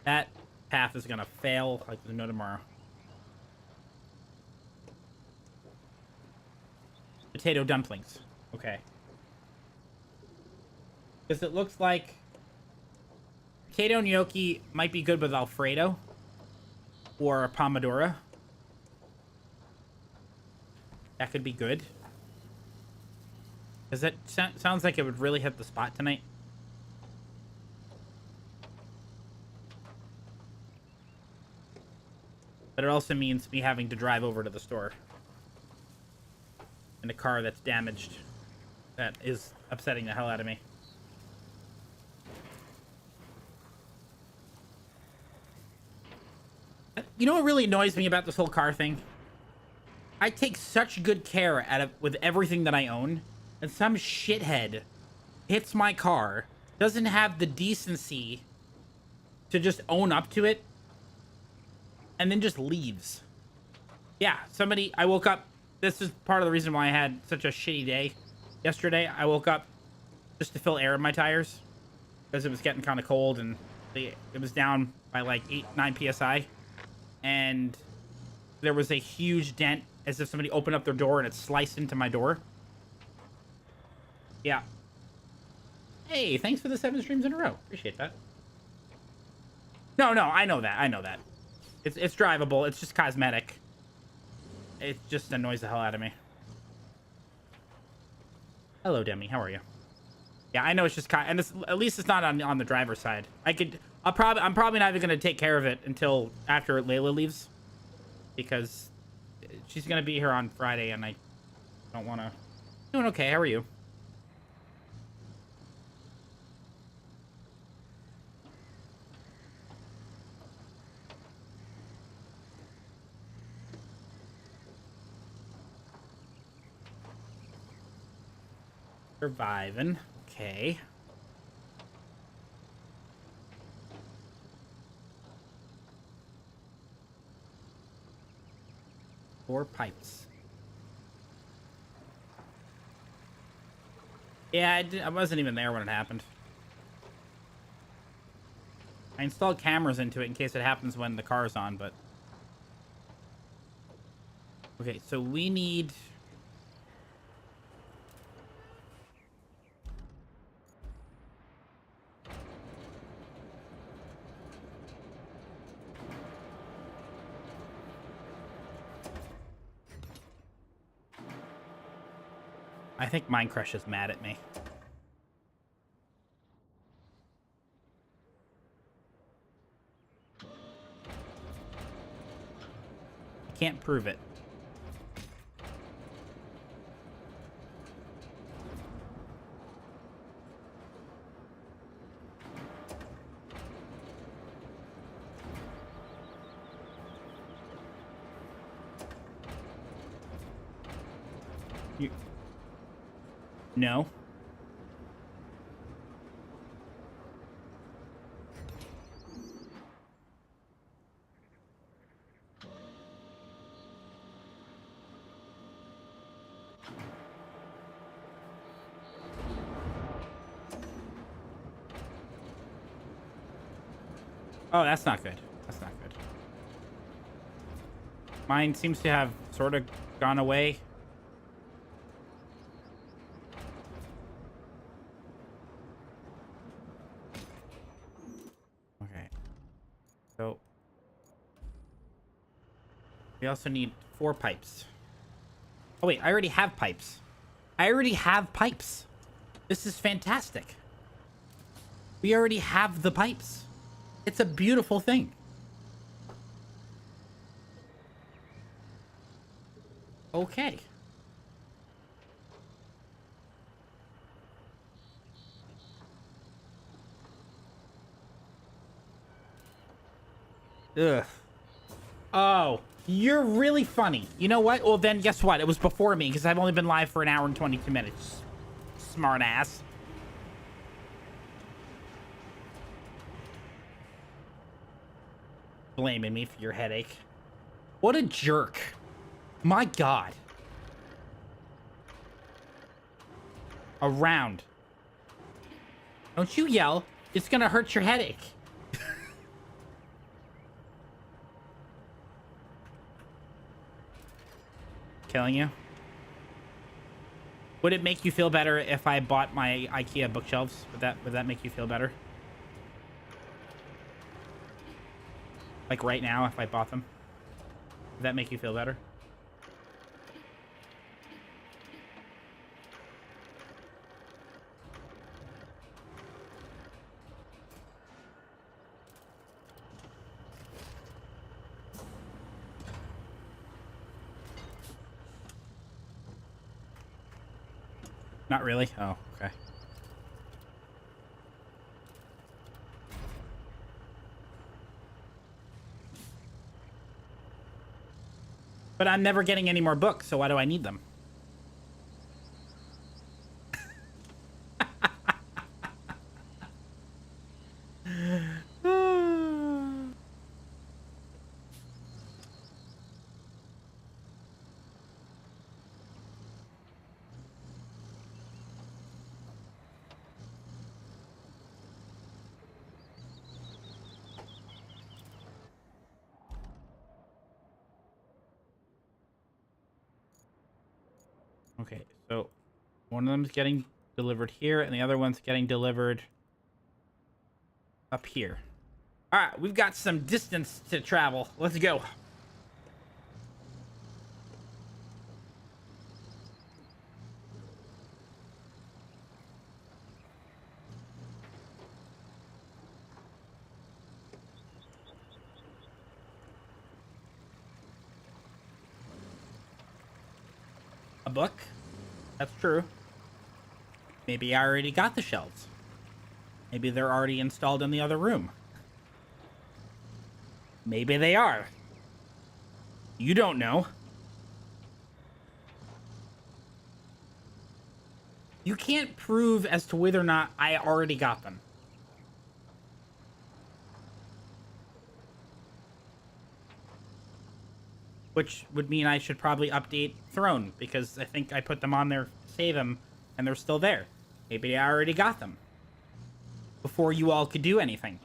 That path is gonna fail like there's no tomorrow. Potato dumplings. Okay. Because it looks like potato gnocchi might be good with Alfredo or a Pomodoro. That could be good. Because it sounds like it would really hit the spot tonight. But it also means me having to drive over to the store in a car that's damaged. That is upsetting the hell out of me. You know what really annoys me about this whole car thing? I take such good care with everything that I own, and some shithead hits my car, doesn't have the decency to just own up to it, and then just leaves. Yeah, I woke up, this is part of the reason why I had such a shitty day yesterday. I woke up just to fill air in my tires, because it was getting kind of cold, and it was down by like 9 PSI. And there was a huge dent, as if somebody opened up their door and it sliced into my door. Yeah. Hey, thanks for the 7 streams in a row. Appreciate that. No, I know that. It's drivable. It's just cosmetic. It just annoys the hell out of me. Hello, Demi. How are you? Yeah, I know it's just and at least it's not on the driver's side. I'm probably not even gonna take care of it until after Layla leaves, because she's gonna be here on Friday, and I don't want to. Doing okay. How are you? Surviving. Okay. Four pipes. Yeah, I wasn't even there when it happened. I installed cameras into it in case it happens when the car's on, but... Okay, so we need... I think Minecraft is mad at me. I can't prove it. You... No. Oh, that's not good. That's not good. Mine seems to have sort of gone away. Okay. So... we also need 4 pipes. Oh, wait. I already have pipes. I already have pipes. This is fantastic. We already have the pipes. It's a beautiful thing. Okay. Ugh. Oh, you're really funny. You know what? Well, then guess what? It was before me because I've only been live for an hour and 22 minutes. Smart ass. Blaming me for your headache. What a jerk. My God. Around. Don't you yell. It's gonna hurt your headache. Killing you? Would it make you feel better if I bought my IKEA bookshelves? Would that make you feel better? Like right now, if I bought them? Would that make you feel better? Not really? Oh, okay. But I'm never getting any more books, so why do I need them? Okay, so one of them's getting delivered here, and the other one's getting delivered up here. All right, we've got some distance to travel. Let's go. A book? That's true. Maybe I already got the shelves. Maybe they're already installed in the other room. Maybe they are. You don't know. You can't prove as to whether or not I already got them. Which would mean I should probably update Throne, because I think I put them on there to save them, and they're still there. Maybe I already got them before you all could do anything.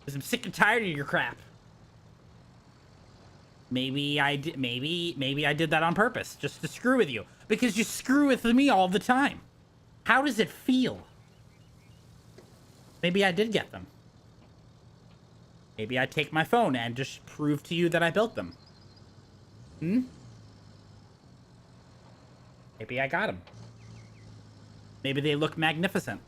Because I'm sick and tired of your crap. Maybe I did. Maybe I did that on purpose, just to screw with you, because you screw with me all the time. How does it feel? Maybe I did get them. Maybe I take my phone and just prove to you that I built them. Maybe I got them. Maybe they look magnificent.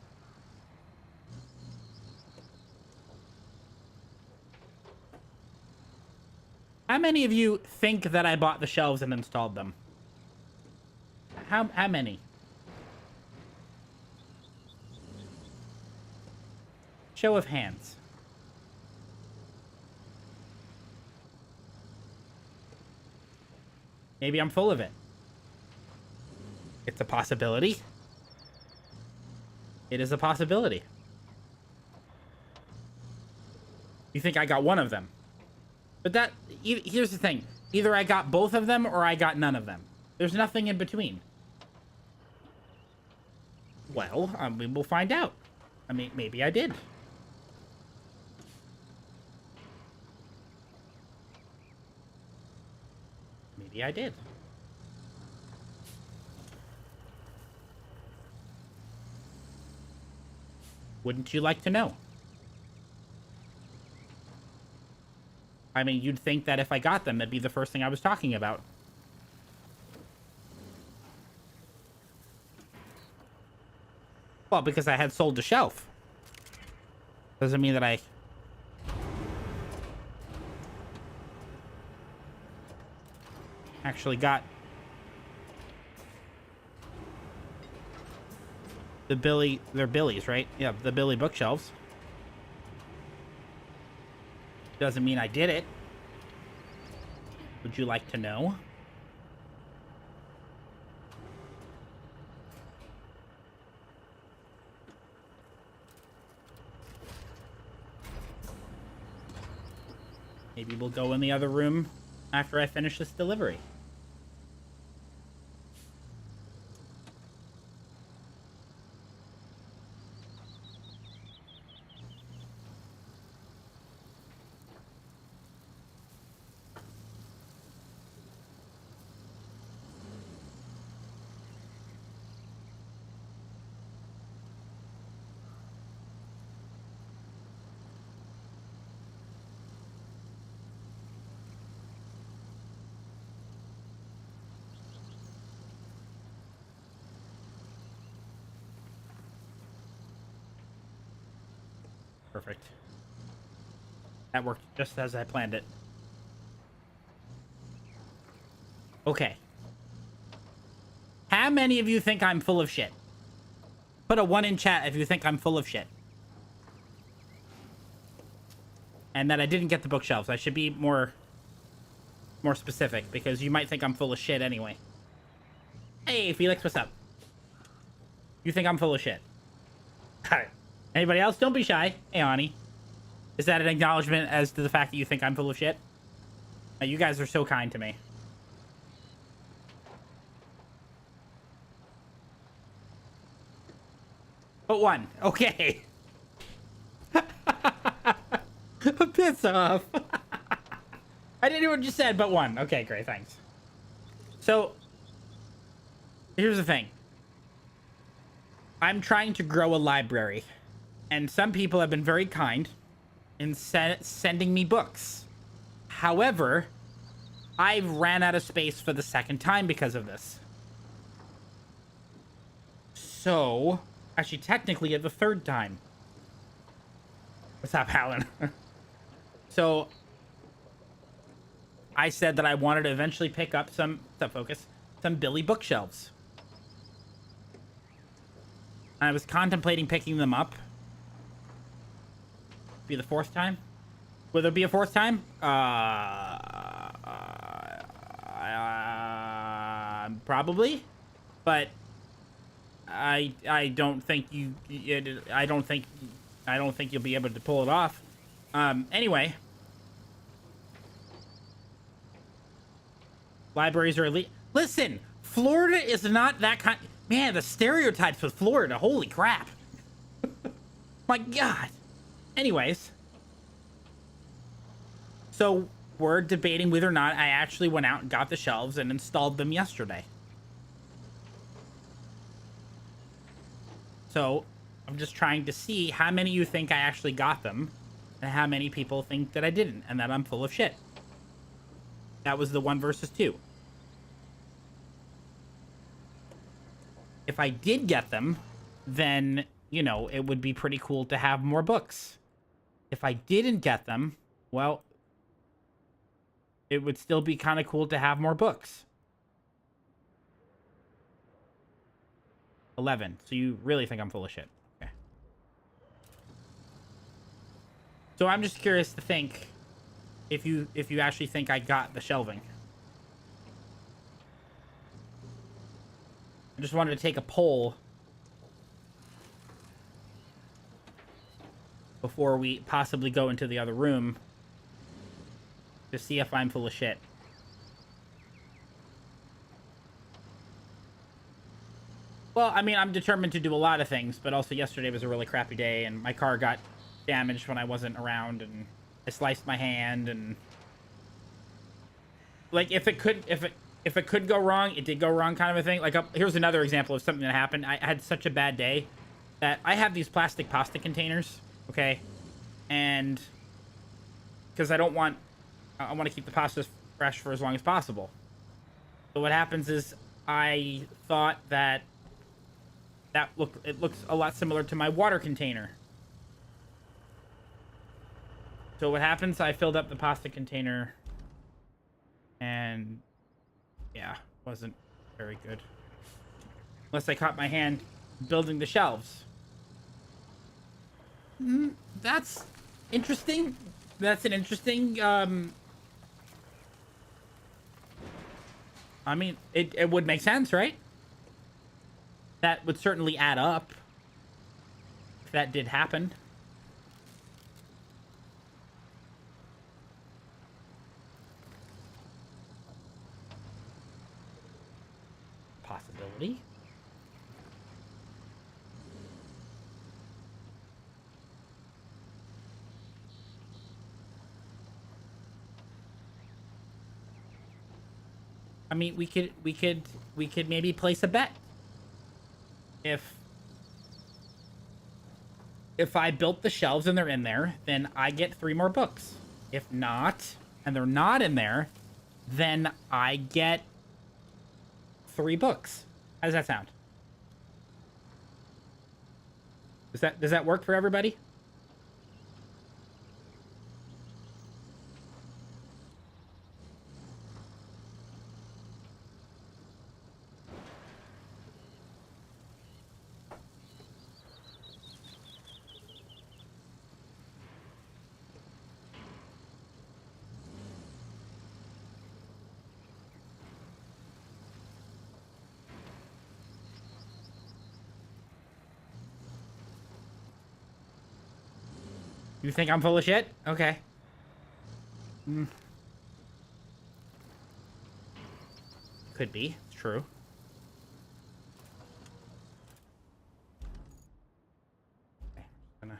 How many of you think that I bought the shelves and installed them? How many? Show of hands. Maybe I'm full of it. It's a possibility. It is a possibility. You think I got one of them. But that, here's the thing. Either I got both of them or I got none of them. There's nothing in between. Well, we will find out. I mean, maybe I did. Maybe I did. Wouldn't you like to know? I mean, you'd think that if I got them, that'd be the first thing I was talking about. Well, because I had sold the shelf. Doesn't mean that I... actually got... the Billy... they're Billy's, right? Yeah, the Billy bookshelves. Doesn't mean I did it. Would you like to know? Maybe we'll go in the other room after I finish this delivery. Perfect. That worked just as I planned it. Okay. How many of you think I'm full of shit? Put a 1 in chat if you think I'm full of shit. And that I didn't get the bookshelves. I should be more specific, because you might think I'm full of shit anyway. Hey, Felix, what's up? You think I'm full of shit? Got it. Anybody else? Don't be shy. Hey, Ani. Is that an acknowledgement as to the fact that you think I'm full of shit? You guys are so kind to me. But 1. Okay. Piss off. I didn't hear what you said, but 1. Okay, great, thanks. So, here's the thing. I'm trying to grow a library. And some people have been very kind in sending me books. However, I've ran out of space for the 2nd time because of this. So, actually, technically, the 3rd time. What's up, Alan? So, I said that I wanted to eventually pick up some Billy bookshelves. I was contemplating picking them up. Be the 4th time? Will there be a 4th time? Probably. But I don't think I don't think you'll be able to pull it off. Anyway, libraries are elite. Listen, Florida is not that kind. Man, the stereotypes with Florida. Holy crap! My God. Anyways, so we're debating whether or not I actually went out and got the shelves and installed them yesterday. So I'm just trying to see how many of you think I actually got them and how many people think that I didn't and that I'm full of shit. That was the 1 versus 2. If I did get them, then, you know, it would be pretty cool to have more books. If I didn't get them, well, it would still be kind of cool to have more books. 11. So you really think I'm full of shit. Okay. So I'm just curious to think if you actually think I got the shelving. I just wanted to take a poll before we possibly go into the other room to see if I'm full of shit. Well, I mean, I'm determined to do a lot of things, but also yesterday was a really crappy day, and my car got damaged when I wasn't around, and I sliced my hand, and like if it could go wrong, it did go wrong, kind of a thing. Like here's another example of something that happened. I had such a bad day that I have these plastic pasta containers, okay, and because I want to keep the pastas fresh for as long as possible. So what happens is I thought that it looks a lot similar to my water container. So what happens, I filled up the pasta container and yeah, wasn't very good. Unless I caught my hand building the shelves. That's interesting. That's an interesting, I mean, it would make sense, right? That would certainly add up if that did happen. Possibility. I mean, we could maybe place a bet. If I built the shelves and they're in there, then I get 3 more books. If not, and they're not in there, then I get 3 books. How does that sound? Does that work for everybody? You think I'm full of shit? Okay. Could be. It's true. Okay. Gonna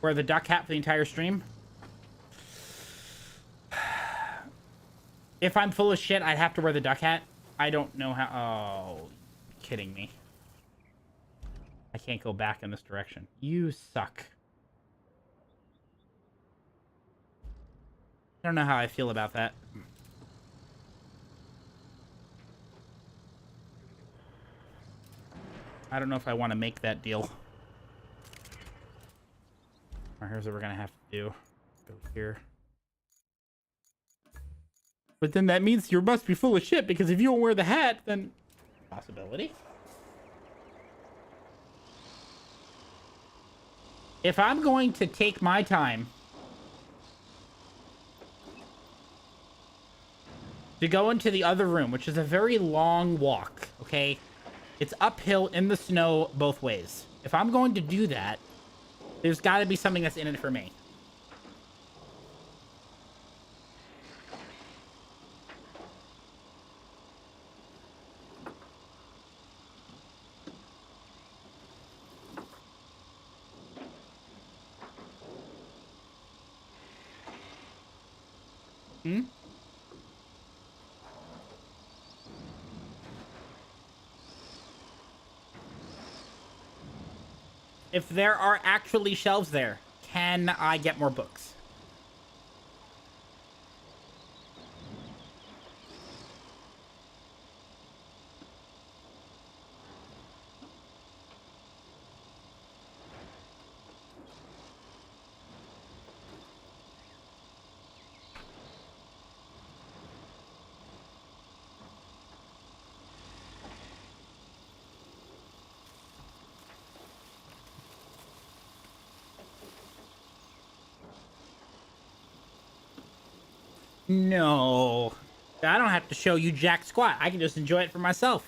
wear the duck hat for the entire stream. If I'm full of shit, I'd have to wear the duck hat. I don't know how... Oh, kidding me. I can't go back in this direction. You suck. I don't know how I feel about that. I don't know if I want to make that deal. Or here's what we're going to have to do. Go here. But then that means you must be full of shit, because if you don't wear the hat, then... Possibility. If I'm going to take my time to go into the other room, which is a very long walk, okay? It's uphill in the snow both ways. If I'm going to do that, there's got to be something that's in it for me. Hmm? If there are actually shelves there, can I get more books? No. I don't have to show you jack squat. I can just enjoy it for myself.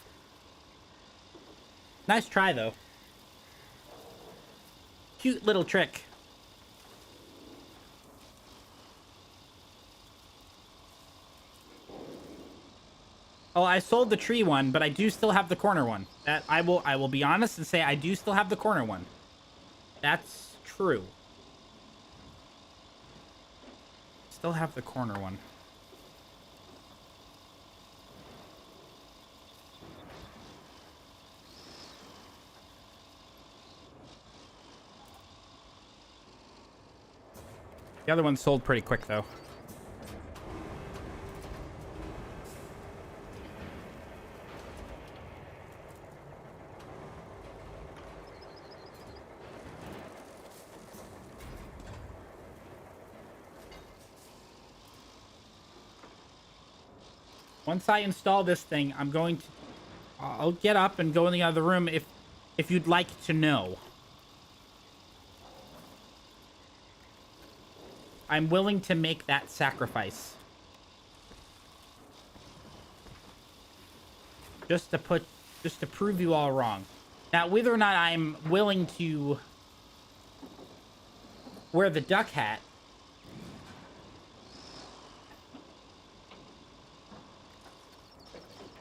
Nice try, though. Cute little trick. Oh, I sold the tree one, but I do still have the corner one. That I will be honest and say I do still have the corner one. That's true. Still have the corner one. The other one sold pretty quick, though. Once I install this thing, I'm going to... I'll get up and go in the other room if you'd like to know. I'm willing to make that sacrifice. Just to prove you all wrong. Now, whether or not I'm willing to wear the duck hat,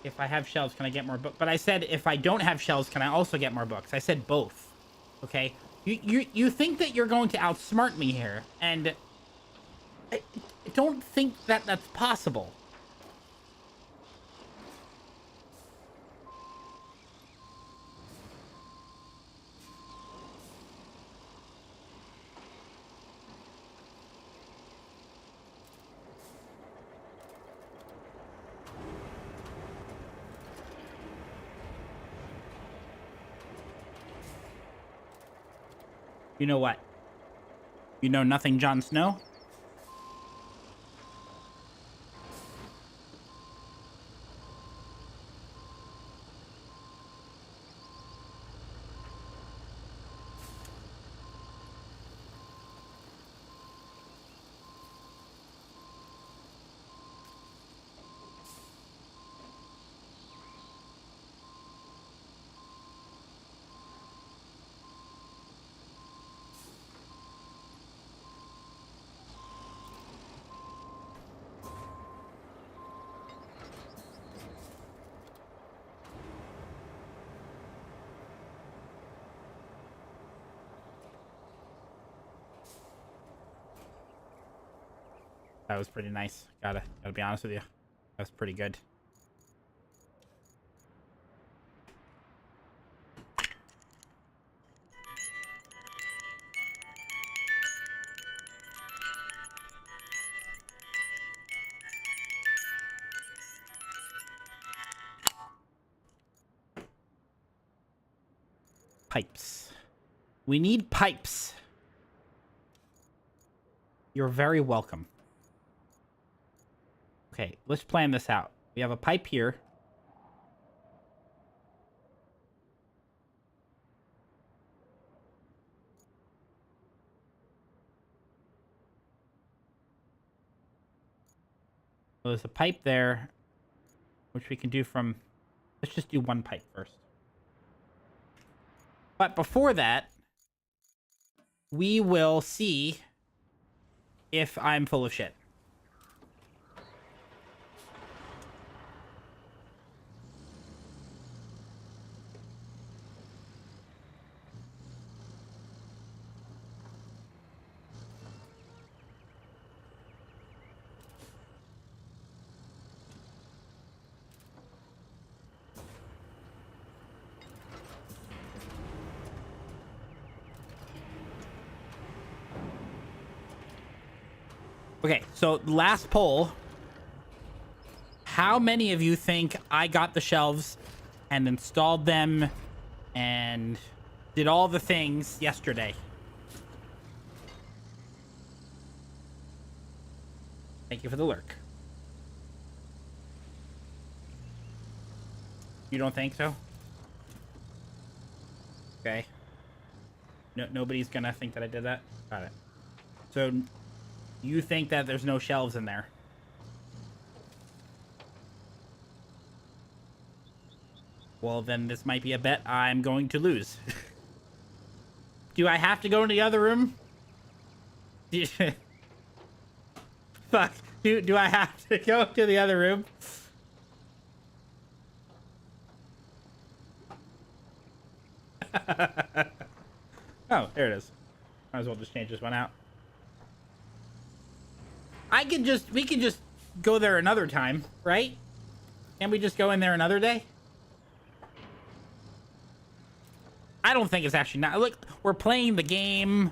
if I have shelves, can I get more books? But I said if I don't have shelves, can I also get more books? I said both. Okay? You think that you're going to outsmart me here, and I don't think that that's possible. You know what? You know nothing, Jon Snow? That was pretty nice. Gotta be honest with you. That was pretty good. Pipes. We need pipes. You're very welcome. Okay, let's plan this out. We have a pipe here. So there's a pipe there, which we can do from... Let's just do one pipe first. But before that, we will see if I'm full of shit. Okay, so last poll. How many of you think I got the shelves and installed them and did all the things yesterday? Thank you for the lurk. You don't think so? Okay. No, nobody's gonna think that I did that? Got it. So, you think that there's no shelves in there? Well, then this might be a bet I'm going to lose. Do I have to go in the other room? Fuck. Do I have to go to the other room? Oh, there it is. Might as well just change this one out. We can just go there another time, right? Can't we just go in there another day? I don't think it's actually not. Look, we're playing the game.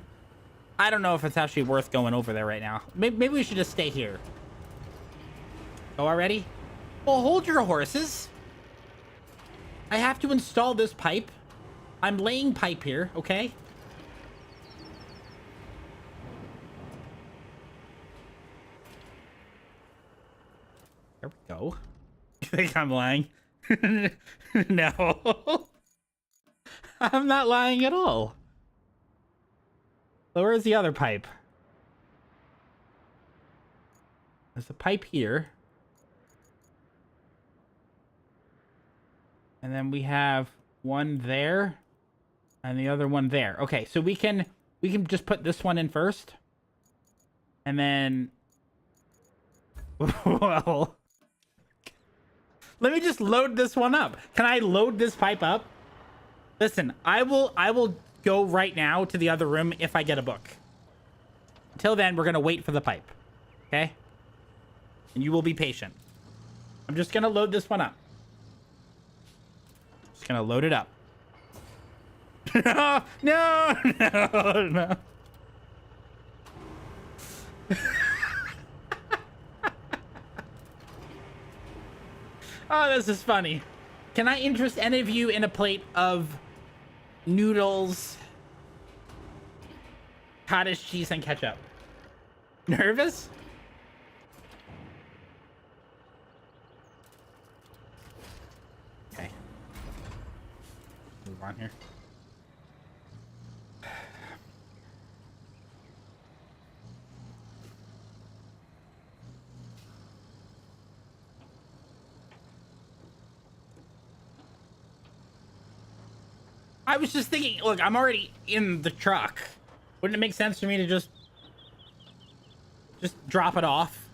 I don't know if it's actually worth going over there right now. Maybe we should just stay here. Go already? Well, hold your horses. I have to install this pipe. I'm laying pipe here, okay? There we go. You think I'm lying? No. I'm not lying at all. So where's the other pipe? There's a pipe here. And then we have one there. And the other one there. Okay, so we can just put this one in first. And then... Well... Let me just load this one up. Can I load this pipe up? Listen, I will go right now to the other room if I get a book. Until then, we're gonna wait for the pipe. Okay? And you will be patient. I'm just gonna load this one up. Just gonna load it up. No, no, no, no. Oh, this is funny. Can I interest any of you in a plate of noodles, cottage cheese, and ketchup? Nervous? Okay. Move on here. I was just thinking, look, I'm already in the truck. Wouldn't it make sense for me to just drop it off?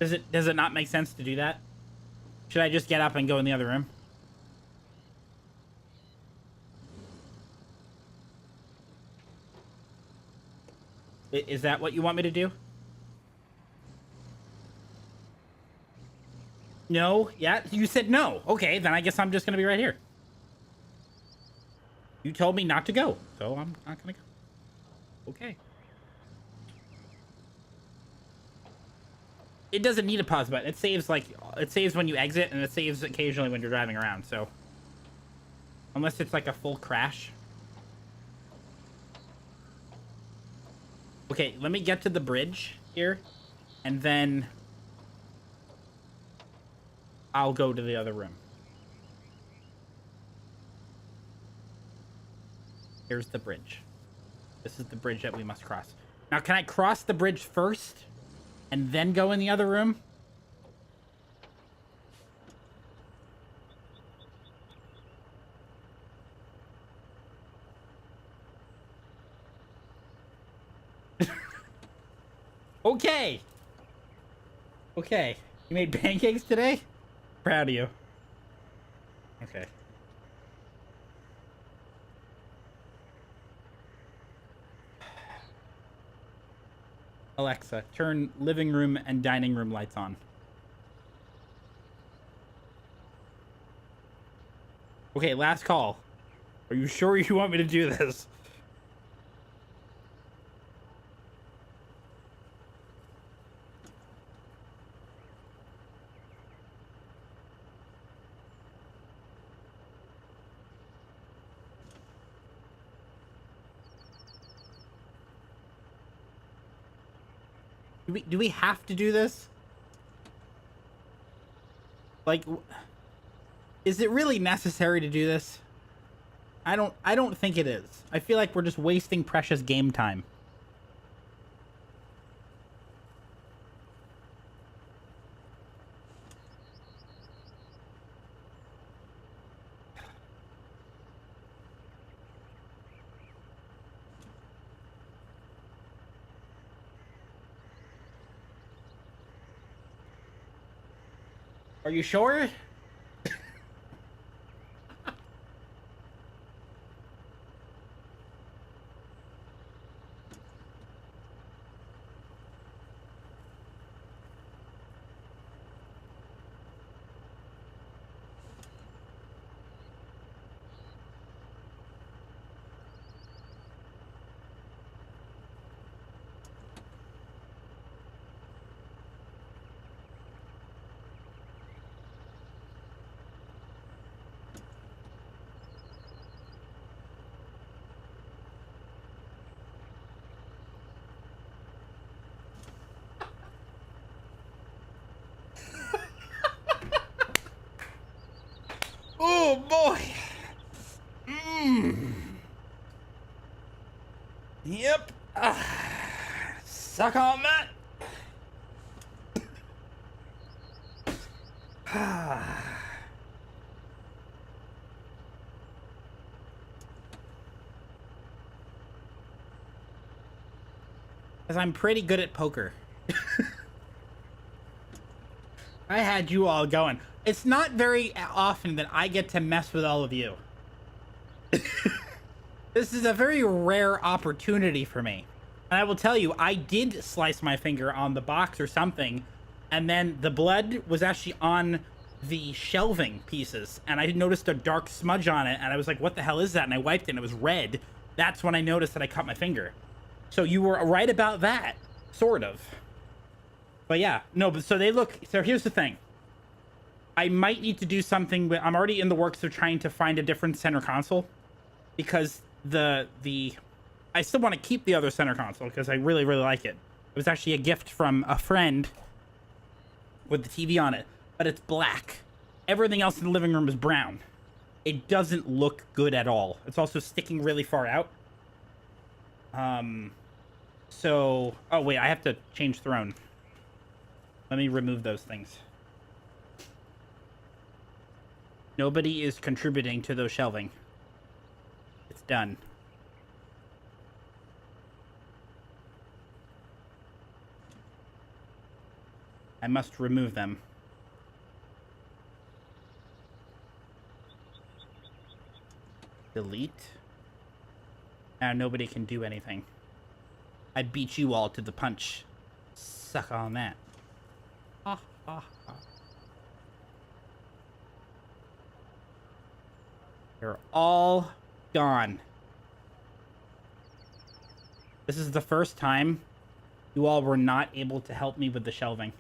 Does it not make sense to do that? Should I just get up and go in the other room? Is that what you want me to do? No? Yeah? You said no. Okay, then I guess I'm just gonna be right here. You told me not to go, so I'm not gonna go. Okay. It doesn't need a pause button. It saves when you exit, and it saves occasionally when you're driving around, so. Unless it's like a full crash. Okay, let me get to the bridge here, and then I'll go to the other room. Here's the bridge. This is the bridge that we must cross. Now, can I cross the bridge first and then go in the other room? Okay. Okay. You made pancakes today? Proud of you. Okay. Alexa, turn living room and dining room lights on. Okay, last call. Are you sure you want me to do this? Do we have to do this? Like, is it really necessary to do this? I don't think it is. I feel like we're just wasting precious game time. Are you sure? Oh boy. Yep. Suck on that. Because I'm pretty good at poker. I had you all going. It's not very often that I get to mess with all of you. This is a very rare opportunity for me. And I will tell you, I did slice my finger on the box or something, and then the blood was actually on the shelving pieces, and I noticed a dark smudge on it, and I was like, what the hell is that? And I wiped it, and it was red. That's when I noticed that I cut my finger. So you were right about that, sort of. But yeah, no, but so they look, so here's the thing. I might need to do something, I'm already in the works of trying to find a different center console, because I still want to keep the other center console because I really, really like it. It was actually a gift from a friend with the TV on it, but it's black. Everything else in the living room is brown. It doesn't look good at all. It's also sticking really far out. So, oh wait, I have to change throne. Let me remove those things. Nobody is contributing to those shelving. It's done. I must remove them. Delete. Now nobody can do anything. I beat you all to the punch. Suck on that. Ha ha ha. You're all gone. This is the first time you all were not able to help me with the shelving.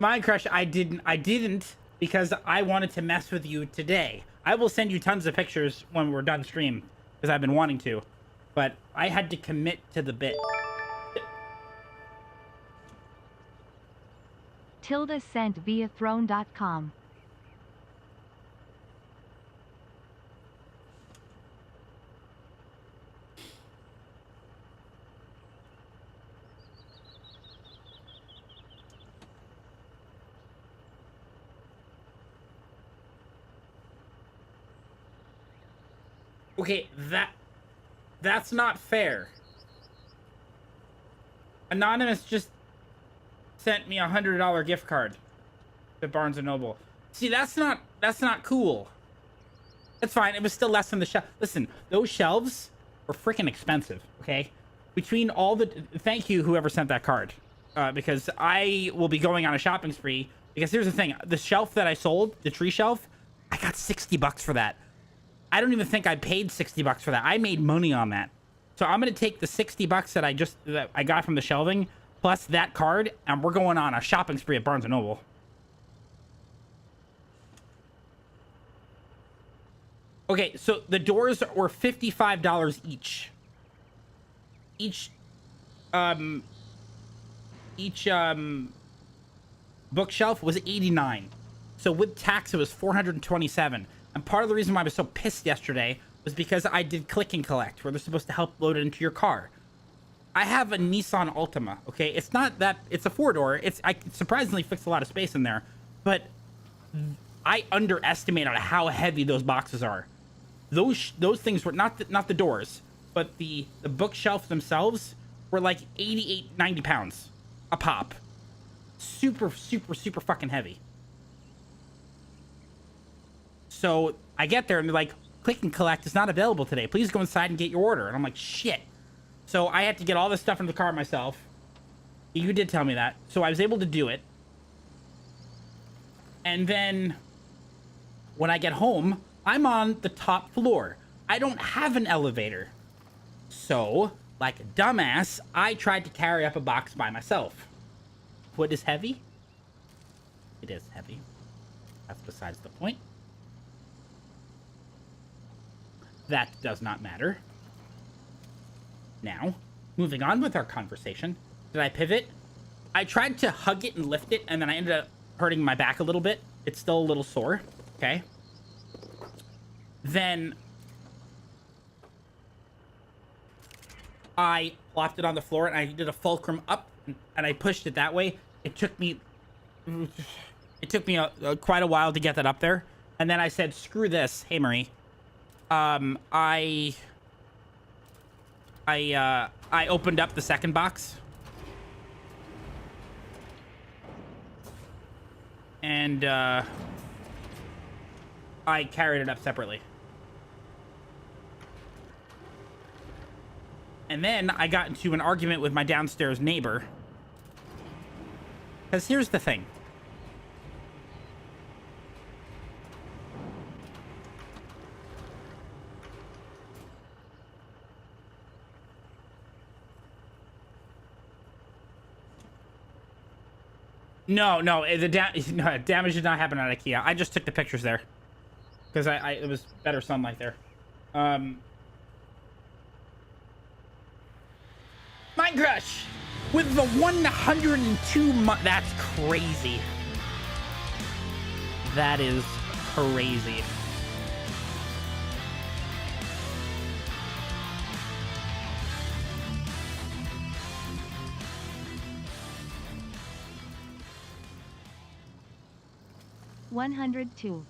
My crush, I didn't because I wanted to mess with you today. I will send you tons of pictures when we're done stream because I've been wanting to, but I had to commit to the bit. Tilda sent via throne.com. Okay, that's not fair. Anonymous just sent me $100 gift card to Barnes and Noble. See, that's not cool. That's fine. It was still less than the shelf. Listen, those shelves were freaking expensive. Okay, between all the thank you whoever sent that card, because I will be going on a shopping spree. Because here's the thing: the shelf that I sold, the tree shelf, I got $60 for that. I don't even think I paid $60 for that. I made money on that. So I'm gonna take the $60 that I got from the shelving plus that card, and we're going on a shopping spree at Barnes and Noble. Okay, so the doors were $55 each. Each bookshelf was $89. So with tax, it was $427. And part of the reason why I was so pissed yesterday was because I did click and collect, where they're supposed to help load it into your car. I have a Nissan Altima, okay? It's not that, it's a four-door. I surprisingly fixed a lot of space in there, but I underestimated how heavy those boxes are. Those things were not the doors, but the bookshelf themselves were like 88, 90 pounds a pop. Super, super, super fucking heavy. So I get there and they're like, click and collect is not available today. Please go inside and get your order. And I'm like, shit. So I had to get all this stuff into the car myself. You did tell me that. So I was able to do it. And then when I get home, I'm on the top floor. I don't have an elevator. So, like a dumbass, I tried to carry up a box by myself. Wood is heavy? It is heavy. That's besides the point. That does not matter. Now, moving on with our conversation. Did I pivot? I tried to hug it and lift it, and then I ended up hurting my back a little bit. It's still a little sore. Okay. Then I plopped it on the floor and I did a fulcrum up and I pushed it that way. It took me quite a while to get that up there. And then I said, screw this. Hey, Marie. I opened up the second box. And I carried it up separately. And then I got into an argument with my downstairs neighbor. Because here's the thing. No, the damage did not happen at IKEA. I just took the pictures there. Because it was better sunlight there. My crush with the 102 that's crazy. That is crazy. $102.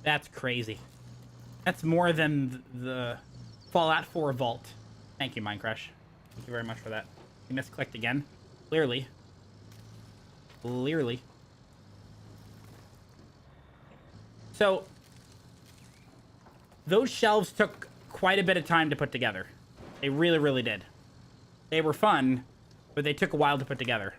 That's crazy. That's more than the Fallout 4 vault. Thank you, Minecraft. Thank you very much for that. You misclicked again. Clearly. Clearly. So, those shelves took quite a bit of time to put together. They really, really did. They were fun, but they took a while to put together.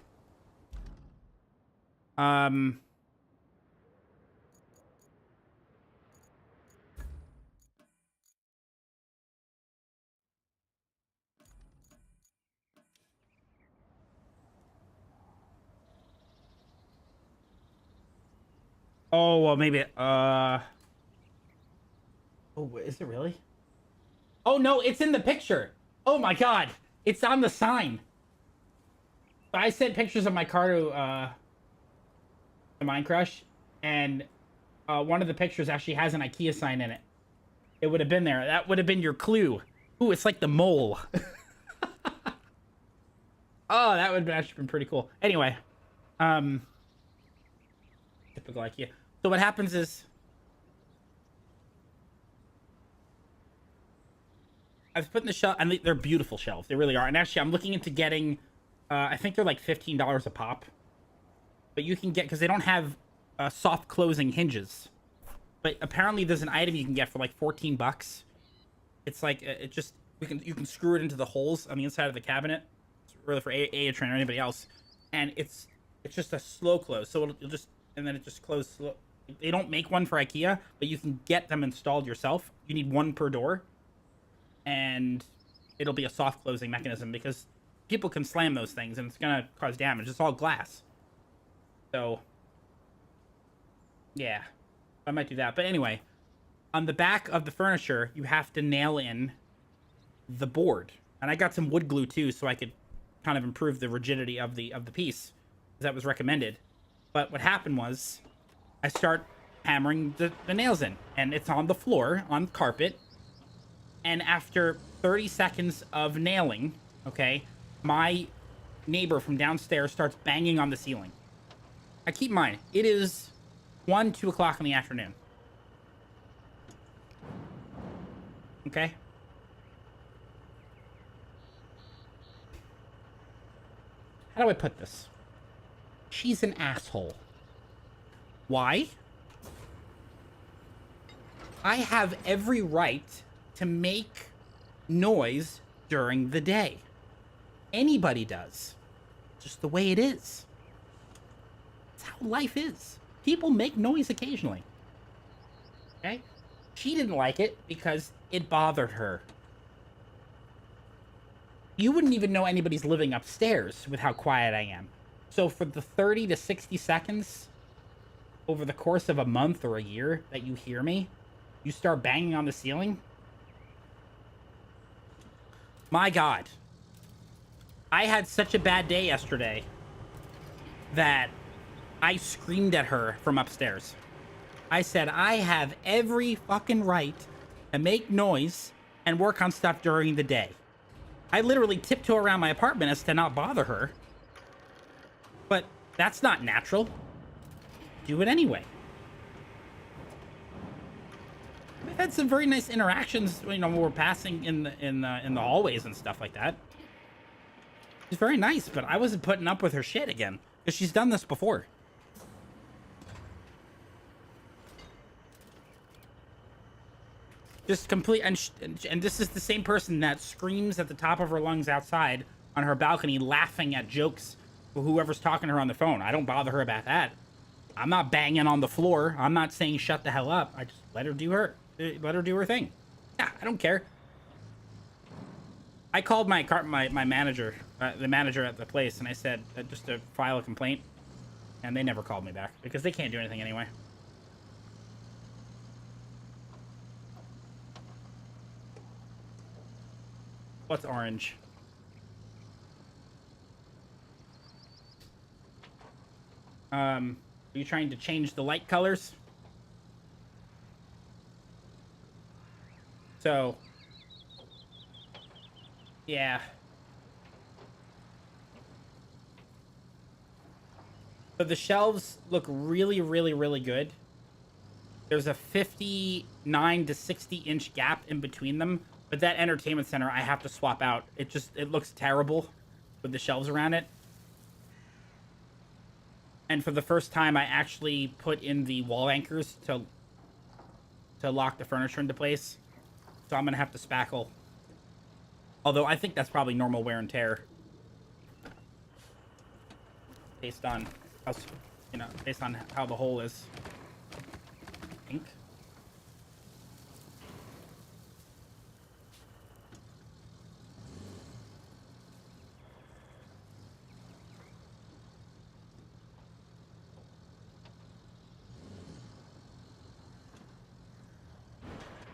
Oh, well, maybe, oh, is it really? Oh, no, it's in the picture. Oh, my God. It's on the sign. I sent pictures of my car to Minecraft, and one of the pictures actually has an IKEA sign in it. It would have been there. That would have been your clue. Ooh, it's like the mole. Oh, that would have actually been pretty cool. Anyway, typical IKEA. So what happens is I've put in the shelf, and they're beautiful shelves. They really are. And actually, I'm looking into getting, I think they're like $15 a pop. But you can get, because they don't have soft closing hinges. But apparently there's an item you can get for like 14 bucks. It's like, you can screw it into the holes on the inside of the cabinet. It's really for Aatran or anybody else. And it's just a slow close. So it'll just, and then it just closes slow. They don't make one for IKEA, but you can get them installed yourself. You need one per door. And it'll be a soft closing mechanism because people can slam those things and it's gonna cause damage. It's all glass. So yeah, I might do that. But anyway, on the back of the furniture, you have to nail in the board. And I got some wood glue too, so I could kind of improve the rigidity of the piece. That was recommended. But what happened was I start hammering the nails in, and it's on the floor, on carpet. And after 30 seconds of nailing, okay, my neighbor from downstairs starts banging on the ceiling. Now, keep in mind, it is 1, 2 o'clock in the afternoon. Okay? How do I put this? She's an asshole. Why? I have every right to make noise during the day. Anybody does. Just the way it is. It's how life is. People make noise occasionally. Okay? She didn't like it because it bothered her. You wouldn't even know anybody's living upstairs with how quiet I am. So for the 30 to 60 seconds over the course of a month or a year that you hear me, you start banging on the ceiling. My God. I had such a bad day yesterday that I screamed at her from upstairs. I said, I have every fucking right to make noise and work on stuff during the day. I literally tiptoe around my apartment as to not bother her. But that's not natural. Do it anyway. We've had some very nice interactions, you know, when we're passing in the hallways and stuff like that. She's very nice, but I wasn't putting up with her shit again because she's done this before. Just complete, and this is the same person that screams at the top of her lungs outside on her balcony, laughing at jokes for whoever's talking to her on the phone. I don't bother her about that. I'm not banging on the floor. I'm not saying shut the hell up. I just let her do her thing. Yeah, I don't care. I called my manager, the manager at the place, and I said just to file a complaint, and they never called me back because they can't do anything anyway. What's orange? Are you trying to change the light colors? So, yeah. So the shelves look really, really, really good. There's a 59 to 60 inch gap in between them. But that entertainment center, I have to swap out. It looks terrible with the shelves around it. And for the first time, I actually put in the wall anchors to lock the furniture into place. So I'm going to have to spackle. Although I think that's probably normal wear and tear. Based on how, based on how the hole is. I think.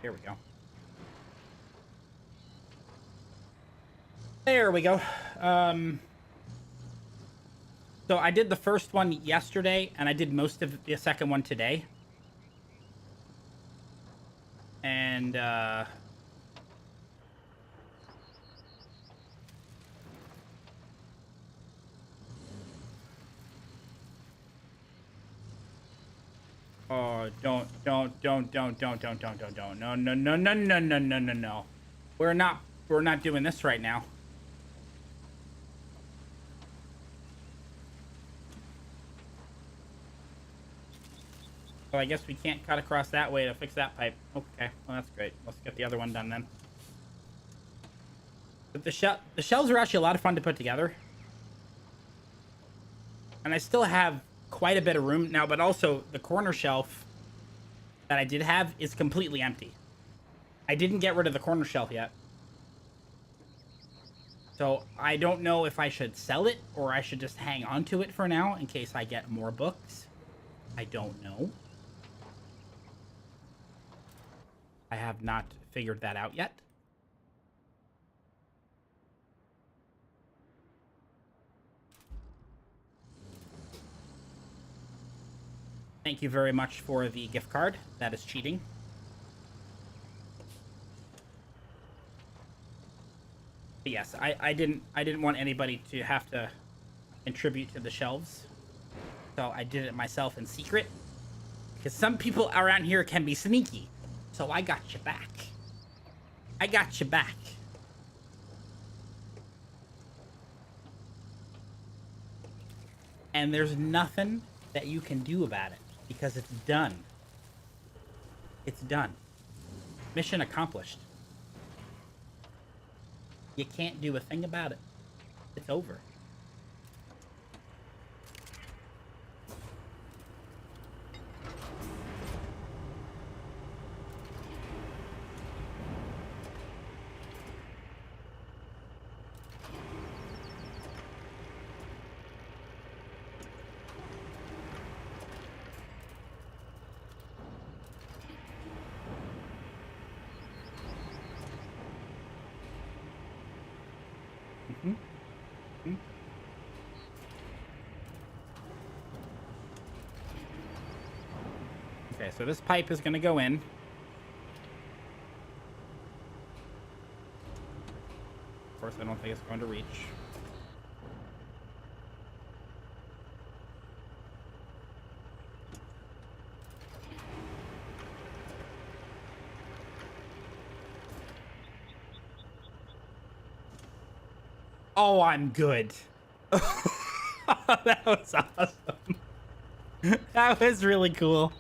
Here we go. There we go. So I did the first one yesterday, and I did most of the second one today. And, oh, don't. No. We're not We're not doing this right now. So I guess we can't cut across that way to fix that pipe. Okay, well that's great. Let's get the other one done then. But the shelves are actually a lot of fun to put together. And I still have quite a bit of room now, but also the corner shelf that I did have is completely empty. I didn't get rid of the corner shelf yet. So I don't know if I should sell it or I should just hang on to it for now in case I get more books. I don't know. I have not figured that out yet. Thank you very much for the gift card. That is cheating. But yes, I didn't want anybody to have to contribute to the shelves. So I did it myself in secret. Because some people around here can be sneaky. So I got you back. I got you back. And there's nothing that you can do about it. Because it's done. It's done. Mission accomplished. You can't do a thing about it. It's over. Okay, so this pipe is going to go in. Of course, I don't think it's going to reach. Oh, I'm good. That was awesome. That was really cool.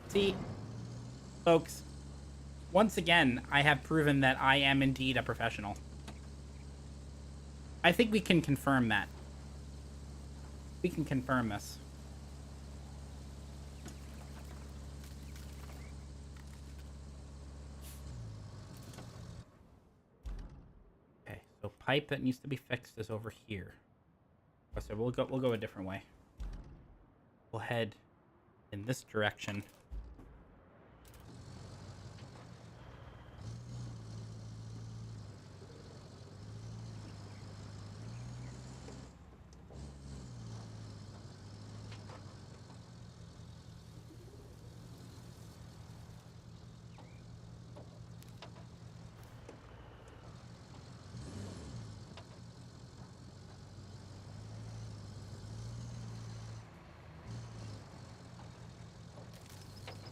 See, folks, once again, I have proven that I am indeed a professional. I think we can confirm that. We can confirm this. Okay, so pipe that needs to be fixed is over here. So we'll go a different way. We'll head in this direction.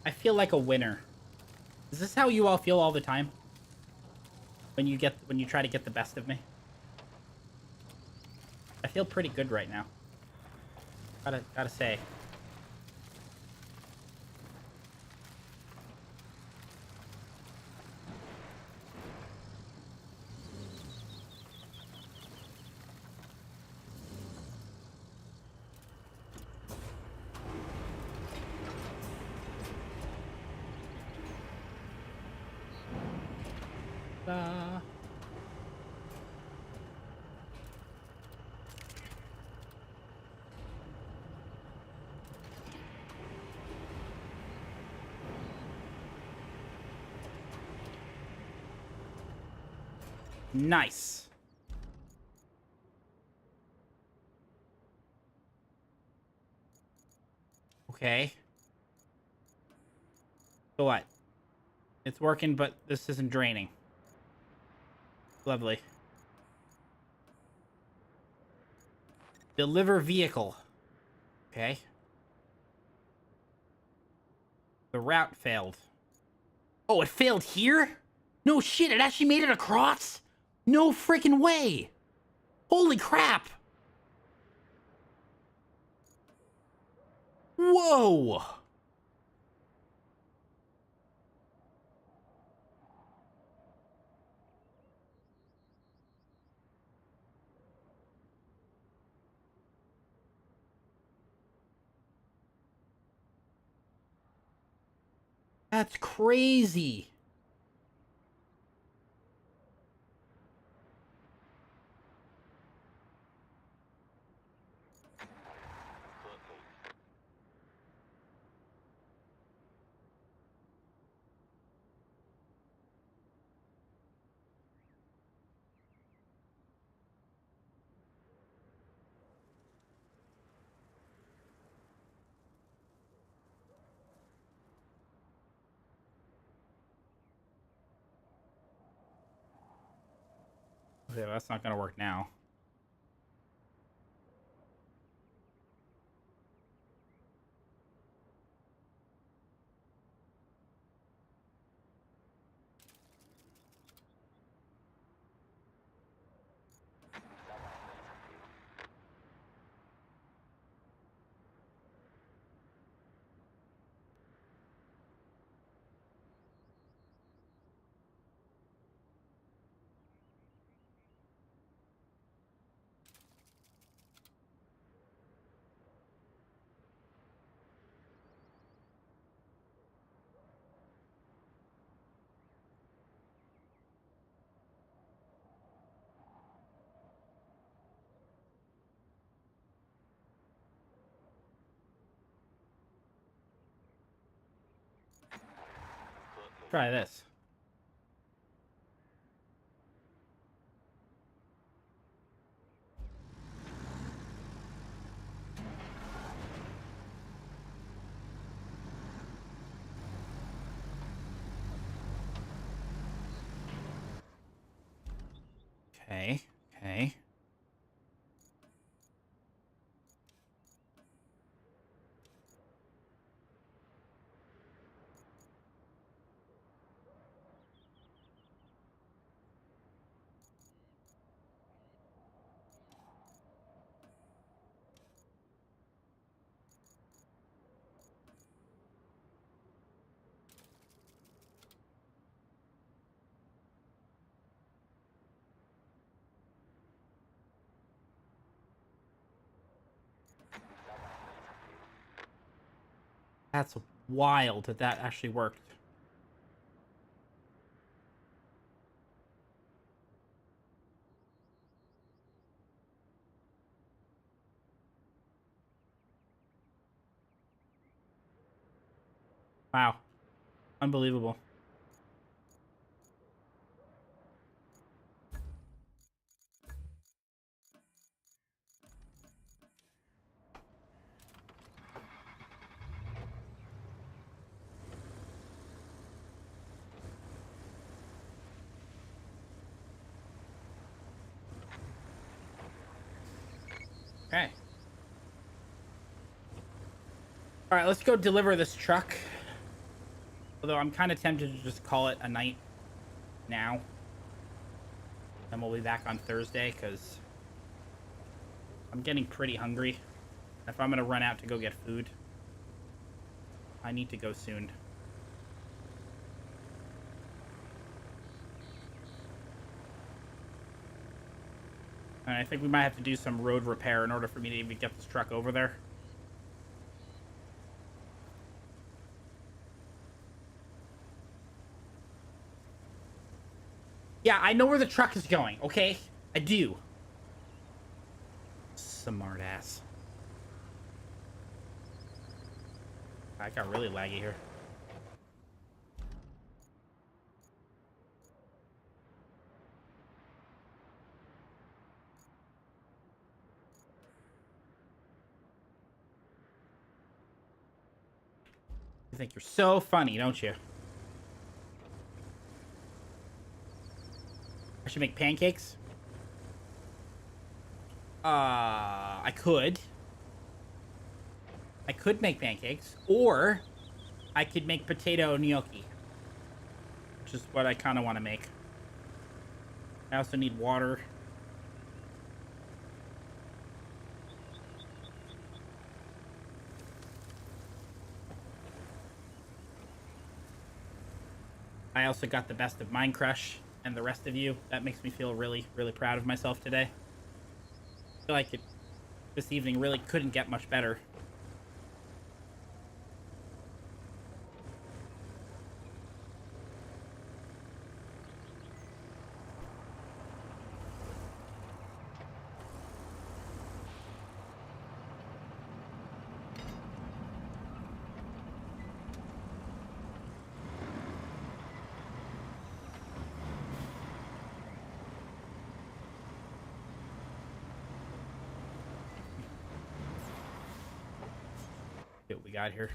I feel like a winner. Is this how you all feel all the time? When you try to get the best of me? I feel pretty good right now. Gotta say. Nice. Okay. So what? It's working, but this isn't draining. Lovely. Deliver vehicle. Okay. The route failed. Oh, it failed here? No shit, it actually made it across? No freaking way. Holy crap. Whoa. That's crazy. Okay, well, that's not gonna work now. Try this. Okay, okay. That's wild that that actually worked. Wow. Unbelievable. Okay. All right, let's go deliver this truck. Although I'm kind of tempted to just call it a night now. And we'll be back on Thursday because I'm getting pretty hungry. If I'm going to run out to go get food, I need to go soon. And I think we might have to do some road repair in order for me to even get this truck over there. Yeah, I know where the truck is going, okay? I do. Smart ass. I got really laggy here. You think you're so funny, don't you? I should make pancakes? I could. I could make pancakes, or I could make potato gnocchi. which is what I kind of want to make. I also need water. I also got the best of Mine Crush and the rest of you. That makes me feel really, really proud of myself today. I feel like this evening really couldn't get much better. See what we got here.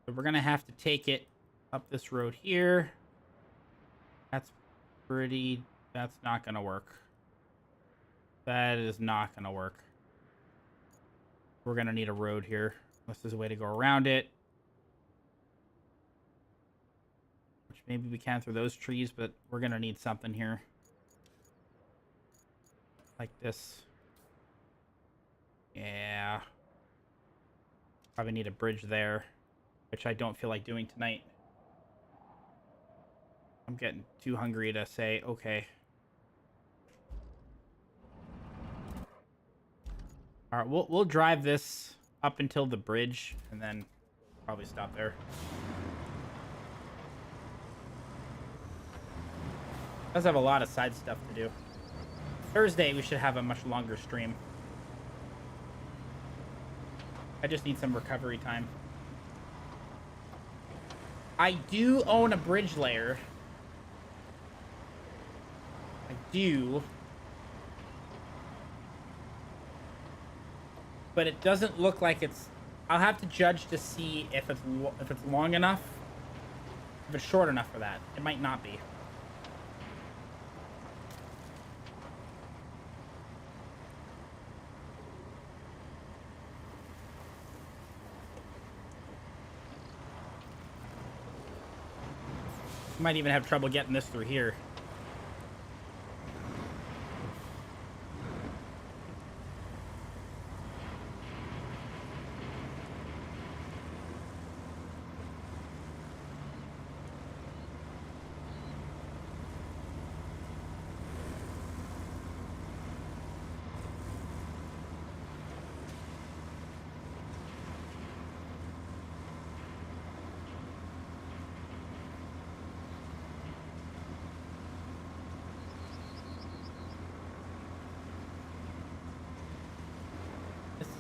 So we're gonna have to take it up this road here. That's not gonna work. That is not gonna work. We're gonna need a road here. Unless there's a way to go around it. Which maybe we can through those trees, but we're gonna need something here. Like this. Yeah. Probably need a bridge there, which I don't feel like doing tonight. I'm getting too hungry to say, okay. All right, we'll drive this up until the bridge, and then probably stop there. Does have a lot of side stuff to do. Thursday, we should have a much longer stream. I just need some recovery time. I do own a bridge layer. I do. But it doesn't look like it's... I'll have to judge to see if it's long enough. If it's short enough for that. It might not be. Might even have trouble getting this through here.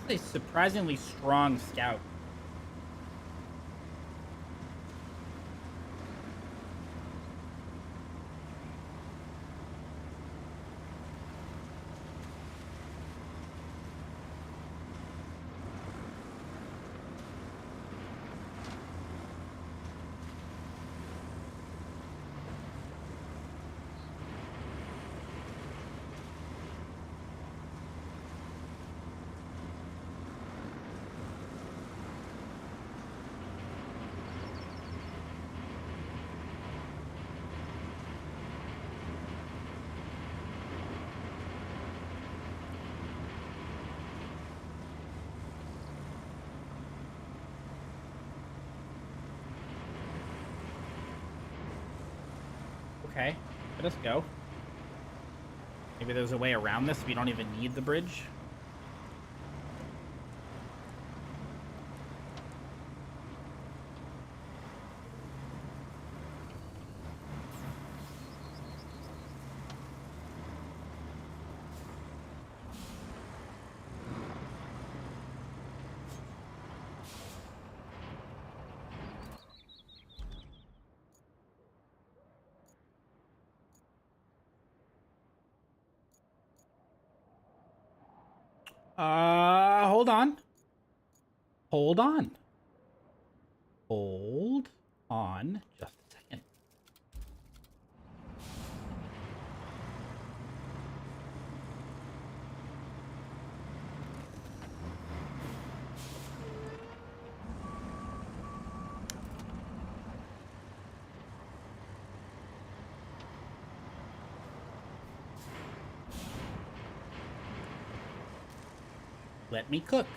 A surprisingly strong scout. Okay, let us go. Maybe there's a way around this if you don't even need the bridge. Hold on. Hold on. Hold on just a second. Let me cook.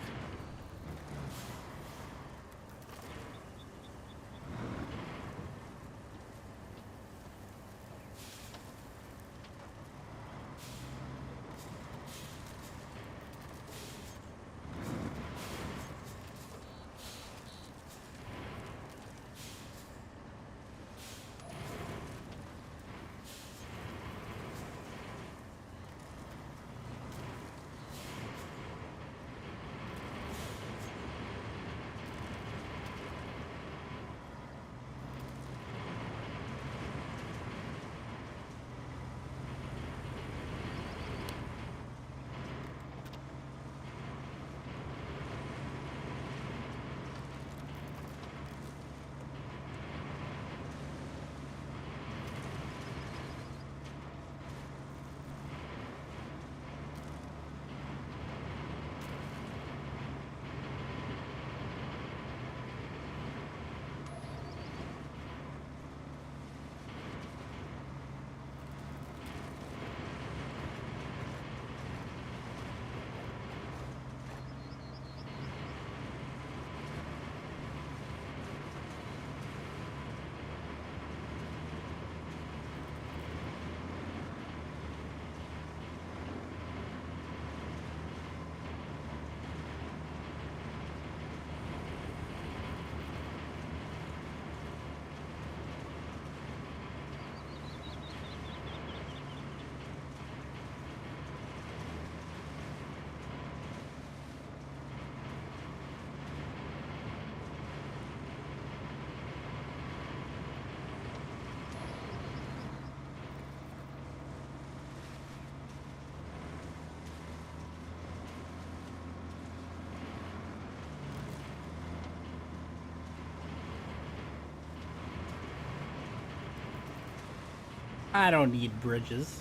I don't need bridges.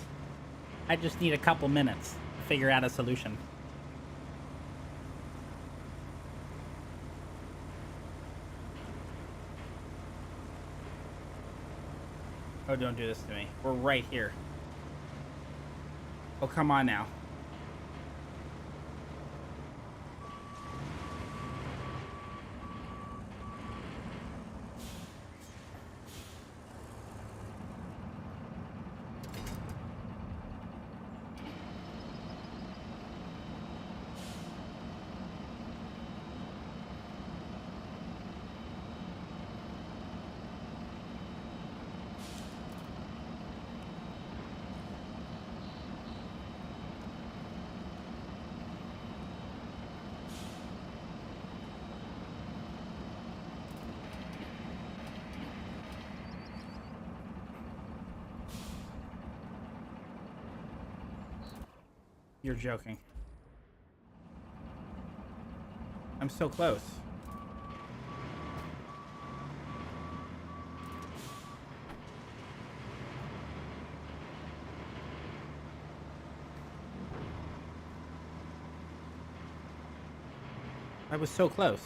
I just need a couple minutes to figure out a solution. Oh, don't do this to me. We're right here. Oh, come on now. You're joking. I'm so close. I was so close.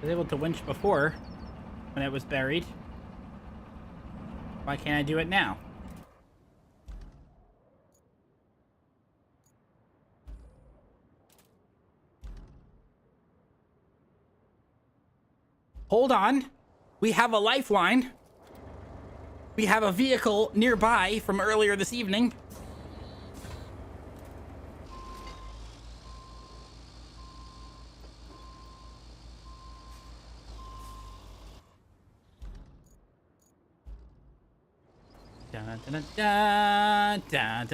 was able to winch before when it was buried. Why can't I do it now? Hold on. We have a lifeline. We have a vehicle nearby from earlier this evening. Da da da da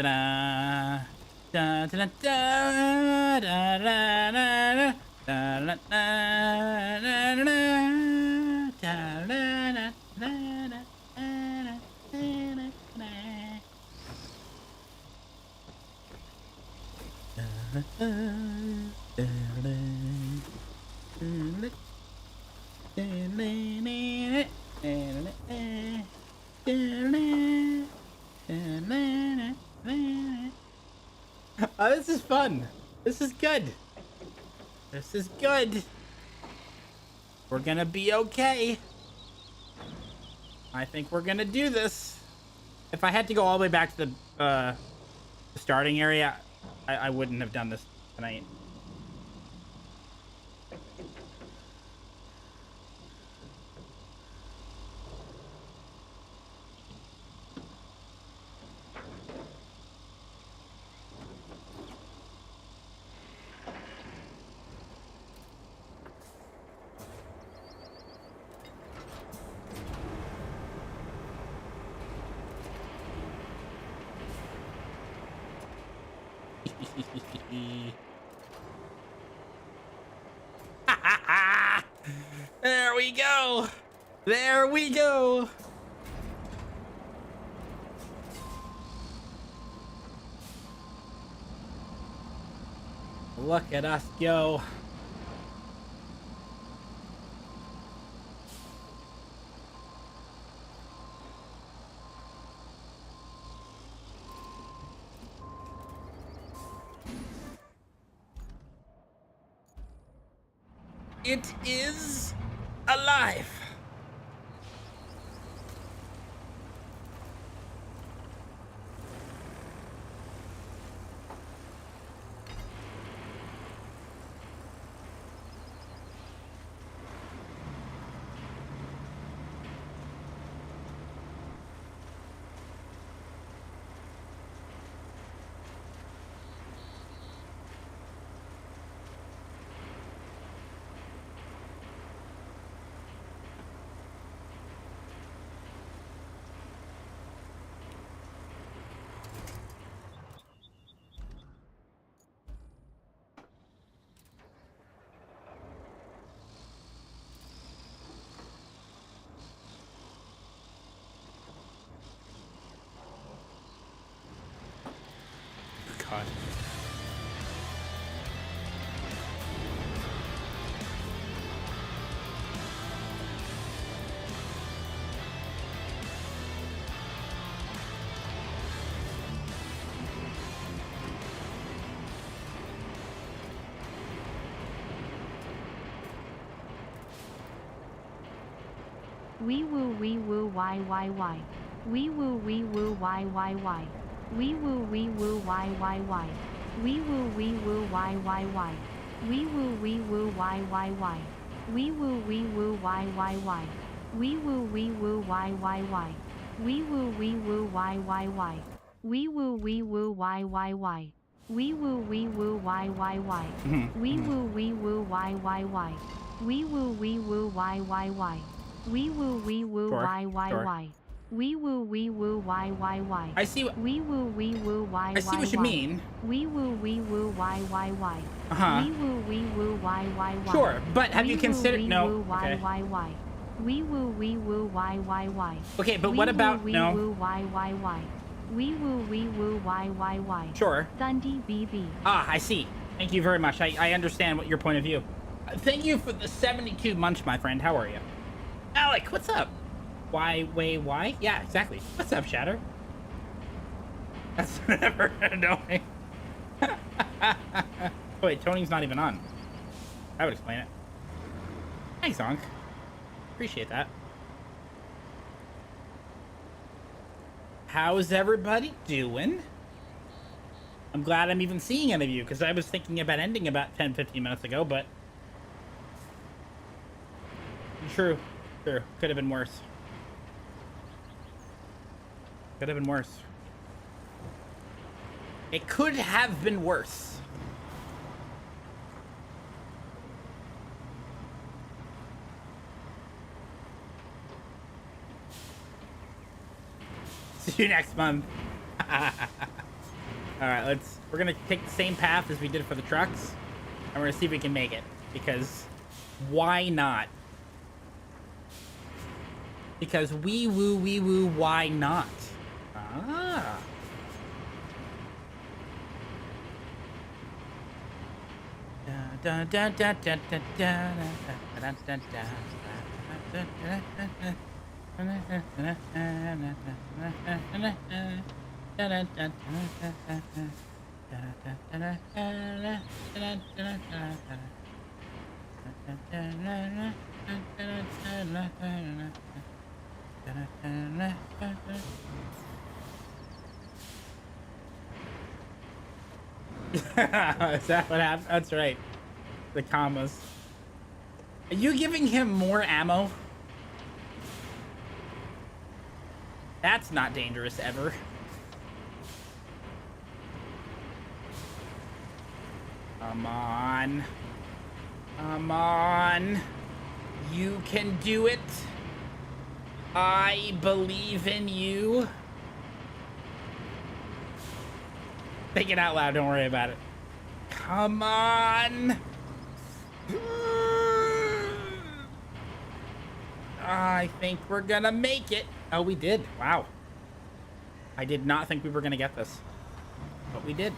da da da da da da da da da Oh, this is fun. This is good. This is good. We're gonna be okay. I think we're gonna do this. If I had to go all the way back to the starting area, I wouldn't have done this tonight. There we go. There we go. Look at us go. It is alive. God. Wee woo why why. Wee woo why why. Wee woo why why. Wee woo why why. Wee woo why why. Wee woo why why. Wee woo why why. Wee woo why why. Wee woo why why. Wee woo why why. Wee woo why why. Wee woo why why. Wee woo why why. Wee woo why why. I see. Wee woo why. I see what you mean. Wee woo why why. Uh-huh. Wee woo why why. Sure, but have you considered? No. Why Okay. why. Wee woo why why. Okay, but what about no? Wee woo why. Wee woo why why. Sure. Dundee BB. Ah, I see. Thank you very much. I understand what your point of view. Thank you for the 72 munch, my friend. How are you? Alec, what's up? Why? Yeah, exactly. What's up, Shatter? That's never annoying. Wait, Tony's not even on. That would explain it. Thanks, Zonk. Appreciate that. How's everybody doing? I'm glad I'm even seeing any of you, because I was thinking about ending about 10-15 minutes ago, but... True. Could have been worse. Could have been worse. It could have been worse. See you next month. Alright, we're gonna take the same path as we did for the trucks, and we're gonna see if we can make it, because why not? Because wee woo, why not? Ah. Da, da, da, da, da, da, da, da, Is that what happened? That's right. The commas. Are you giving him more ammo? That's not dangerous ever. Come on. Come on. You can do it. I believe in you. Think it out loud, don't worry about it. Come on. I think we're gonna make it. Oh, we did. Wow. I did not think we were gonna get this. But we did.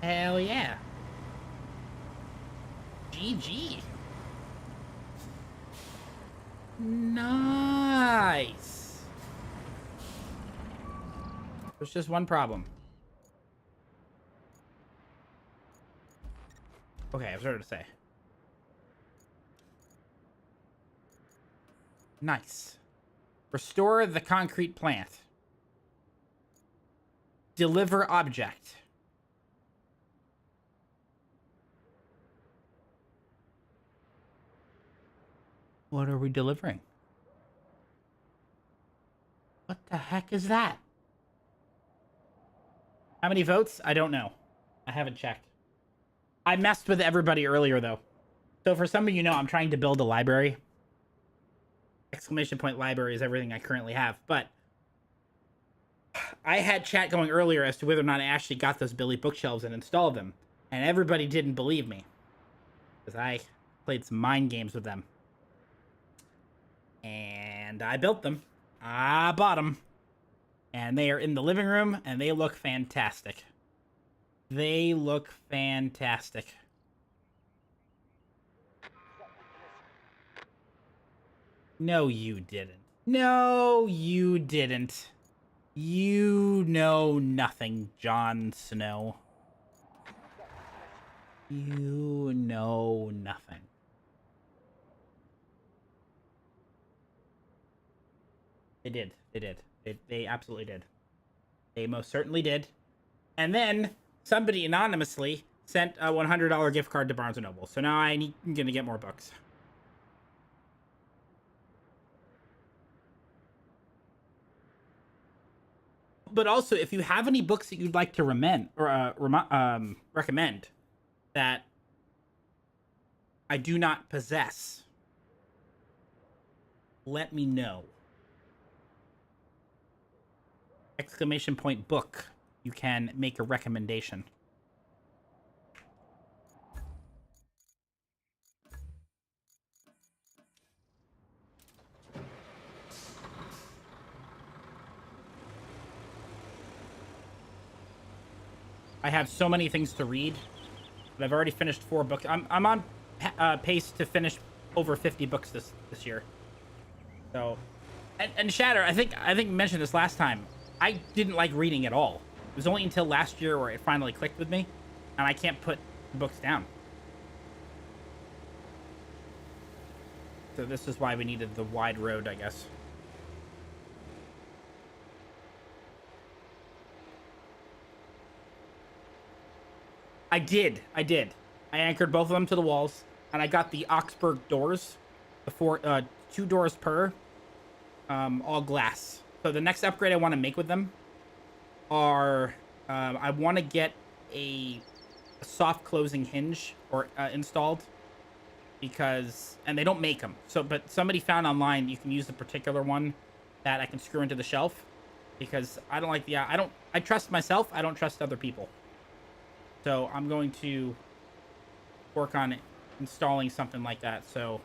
Hell yeah. GG. Nice. There's just one problem. Okay, I was ready to say. Nice. Restore the concrete plant. Deliver object. What are we delivering? What the heck is that? How many votes? I don't know. I haven't checked. I messed with everybody earlier, though. So for some of you know, I'm trying to build a library. Exclamation point library is everything I currently have. But I had chat going earlier as to whether or not I actually got those Billy bookshelves and installed them. And everybody didn't believe me. Because I played some mind games with them. And I built them. I bought them. And they are in the living room, and they look fantastic. They look fantastic. No, you didn't. No, you didn't. You know nothing, Jon Snow. You know nothing. They did. They did. They absolutely did. They most certainly did. And then somebody anonymously sent a $100 gift card to Barnes & Noble. So now I'm going to get more books. But also, if you have any books that you'd like to recommend that I do not possess, let me know. Exclamation point book. You can make a recommendation. I have so many things to read, but I've already finished 4 books. I'm on pace to finish over 50 books this year. So, and Shatter, I think I mentioned this last time. I didn't like reading at all. It was only until last year where it finally clicked with me, and I can't put books down. So this is why we needed the wide road, I guess. I did. I anchored both of them to the walls, and I got the Oxburg doors, the 2 doors per, all glass. So the next upgrade I want to make with them are, I want to get a soft closing hinge or installed, because, and they don't make them. So, but somebody found online you can use the particular one that I can screw into the shelf, because I don't like the, I trust myself. I don't trust other people. So I'm going to work on installing something like that. So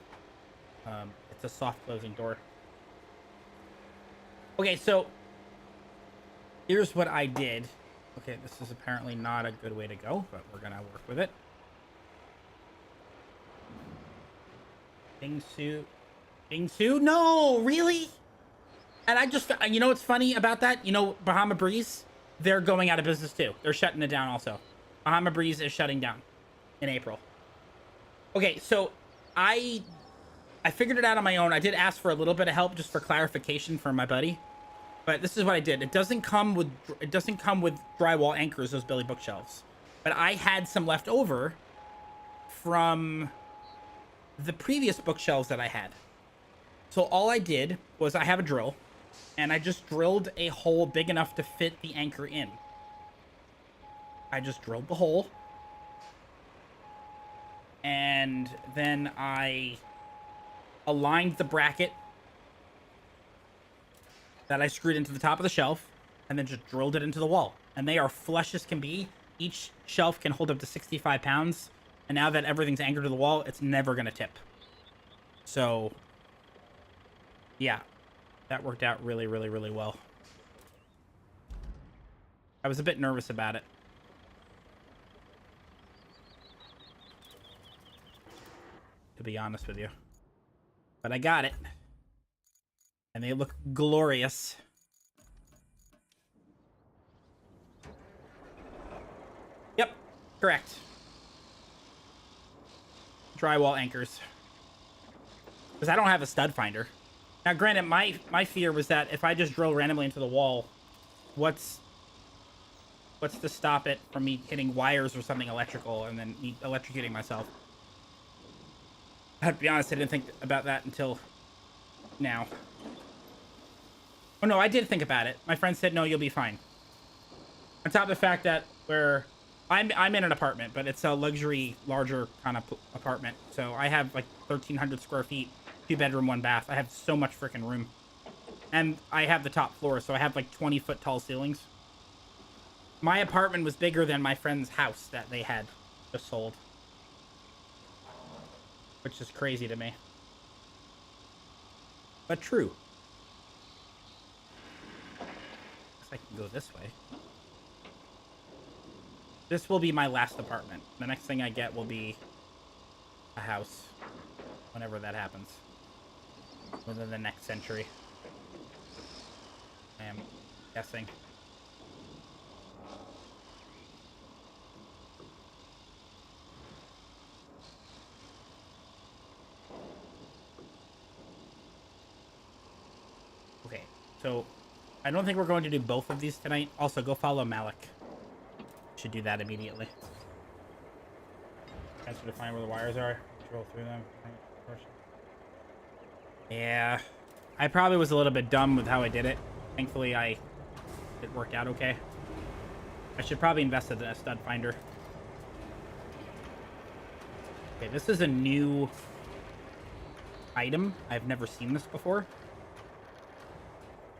it's a soft closing door. Okay, so here's what I did. Okay, this is apparently not a good way to go, but we're gonna work with it. Bingsu? No, really? And I just, you know what's funny about that? You know, Bahama Breeze, they're going out of business too. They're shutting it down also. Bahama Breeze is shutting down in April. Okay, so I figured it out on my own. I did ask for a little bit of help just for clarification from my buddy. But this is what I did. It doesn't come with drywall anchors, those Billy bookshelves. But I had some left over from the previous bookshelves that I had. So all I did was, I have a drill, and I just drilled a hole big enough to fit the anchor in. I just drilled the hole, and then I aligned the bracket that I screwed into the top of the shelf, and then just drilled it into the wall. And they are flush as can be. Each shelf can hold up to 65 pounds. And now that everything's anchored to the wall, it's never going to tip. So, yeah, that worked out really, really, really well. I was a bit nervous about it. To be honest with you. But I got it. And they look glorious. Yep, correct. Drywall anchors. Because I don't have a stud finder. Now, granted, my fear was that if I just drill randomly into the wall, what's to stop it from me hitting wires or something electrical and then me electrocuting myself? I have to be honest, I didn't think about that until now. Oh no, I did think about it. My friend said, no, you'll be fine. On top of the fact that I'm in an apartment, but it's a luxury, larger kind of apartment. So I have like 1,300 square feet, 2-bedroom, 1 bath. I have so much freaking room. And I have the top floor, so I have like 20-foot tall ceilings. My apartment was bigger than my friend's house that they had just sold. Which is crazy to me. But true. I can go this way. This will be my last apartment. The next thing I get will be a house. Whenever that happens. Within the next century. I am guessing. Okay, so I don't think we're going to do both of these tonight. Also, go follow Malik. Should do that immediately. Transfer to find where the wires are. Drill through them. Yeah. I probably was a little bit dumb with how I did it. Thankfully, it worked out okay. I should probably invest in a stud finder. Okay, this is a new item. I've never seen this before.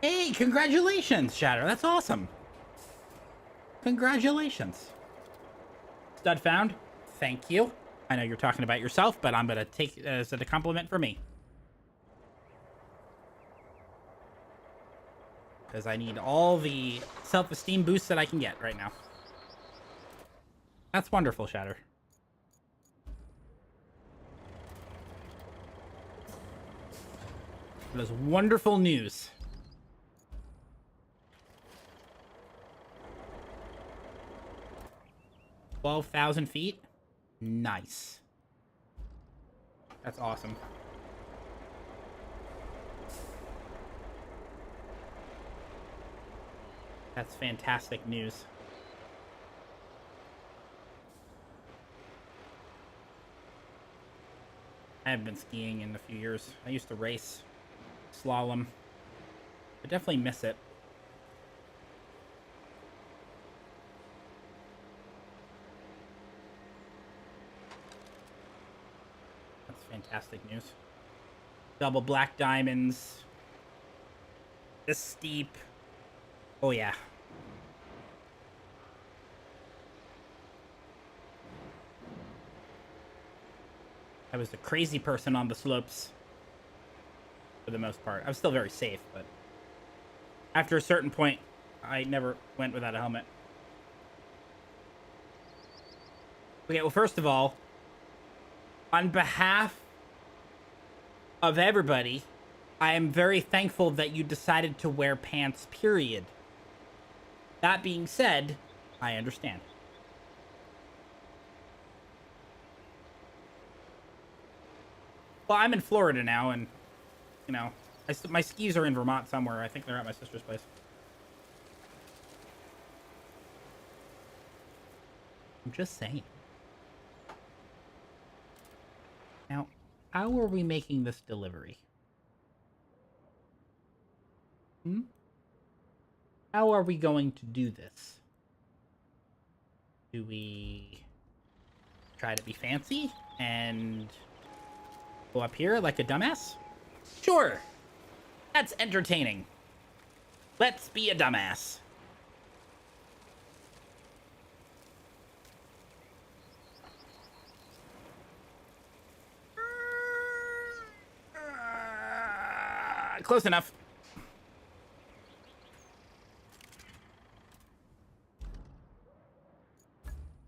Hey, congratulations, Shatter. That's awesome. Congratulations. Stud found. Thank you. I know you're talking about yourself, but I'm going to take it as a compliment for me. Because I need all the self-esteem boosts that I can get right now. That's wonderful, Shatter. That is wonderful news. 12,000 feet. Nice. That's awesome. That's fantastic news. I haven't been skiing in a few years. I used to race slalom. I definitely miss it. That's fantastic news. Double black diamonds. This steep. Oh, yeah. I was the crazy person on the slopes. For the most part. I was still very safe, but after a certain point, I never went without a helmet. Okay, well, first of all, on behalf of everybody, I am very thankful that you decided to wear pants, period. That being said, I understand. Well, I'm in Florida now, and, you know, my skis are in Vermont somewhere. I think they're at my sister's place. I'm just saying. Now, how are we making this delivery? How are we going to do this? Do we try to be fancy and go up here like a dumbass? Sure. That's entertaining. Let's be a dumbass. Close enough.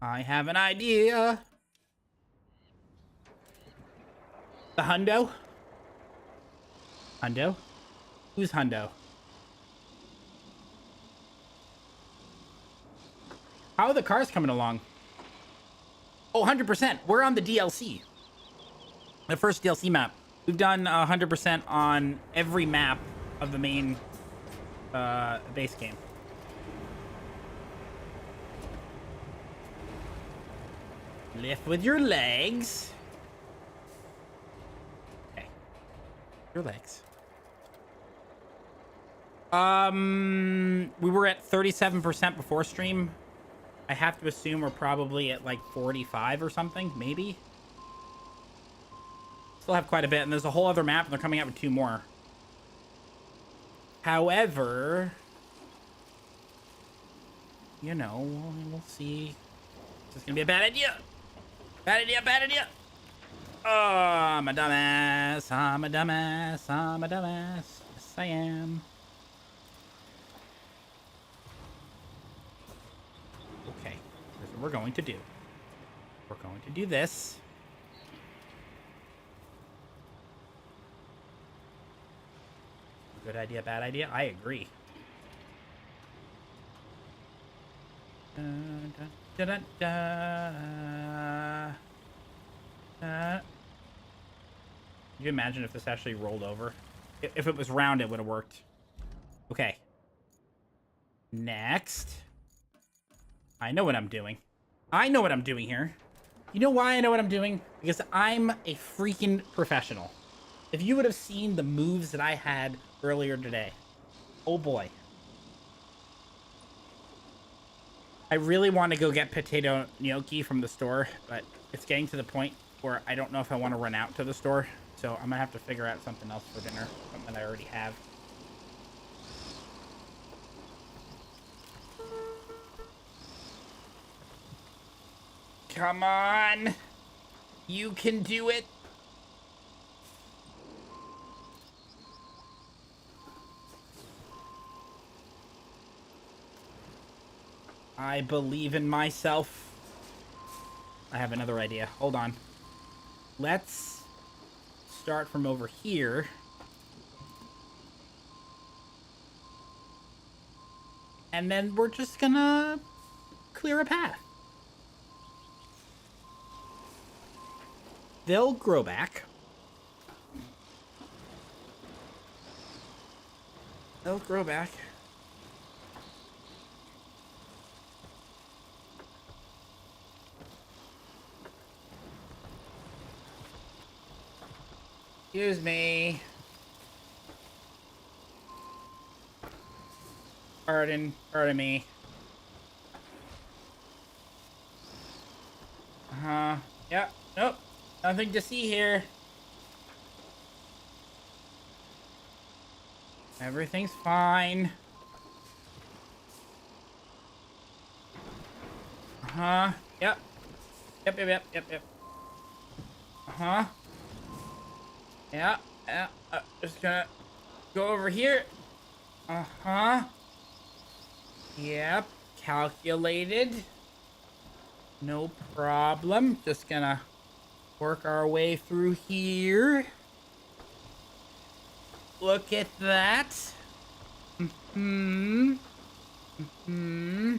I have an idea. The hundo? Hundo? Who's hundo? How are the cars coming along? Oh, 100%. We're on the DLC. The first DLC map. We've done 100% on every map of the main base game. Lift with your legs. Okay. Your legs. We were at 37% before stream. I have to assume we're probably at like 45 or something, maybe. Still have quite a bit, and there's a whole other map, and they're coming out with 2 more. However, you know, we'll see. This is gonna be a bad idea. Bad idea, bad idea. Oh, I'm a dumbass. I'm a dumbass. I'm a dumbass. Yes, I am. Okay, here's what we're going to do. We're going to do this. Good idea, bad idea? I agree. Could you imagine if this actually rolled over? If it was round, it would have worked. Okay. Next. I know what I'm doing. I know what I'm doing here. You know why I know what I'm doing? Because I'm a freaking professional. If you would have seen the moves that I had earlier today. Oh boy. I really want to go get potato gnocchi from the store, but it's getting to the point where I don't know if I want to run out to the store. So I'm gonna have to figure out something else for dinner, something I already have. Come on. You can do it. I believe in myself. I have another idea. Hold on. Let's start from over here. And then we're just gonna clear a path. They'll grow back. They'll grow back. Excuse me. Pardon me. Uh-huh. Yep. Nope. Nothing to see here. Everything's fine. Uh-huh. Yep. Yep. Uh-huh. Yeah. Yeah. Just gonna go over here. Uh-huh. Yep. Calculated. No problem. Just gonna work our way through here. Look at that. Hmm. Hmm.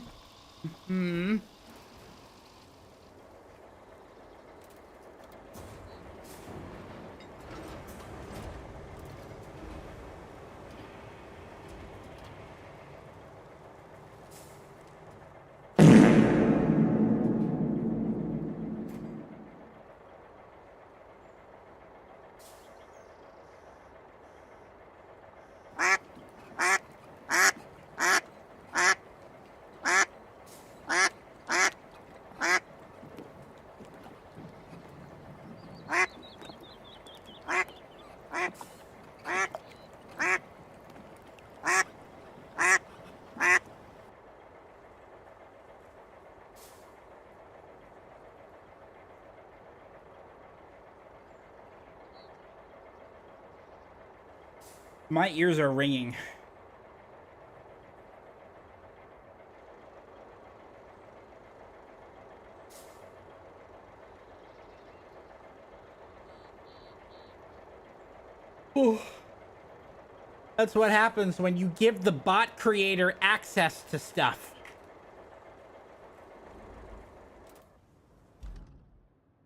Hmm. My ears are ringing. Oh. That's what happens when you give the bot creator access to stuff.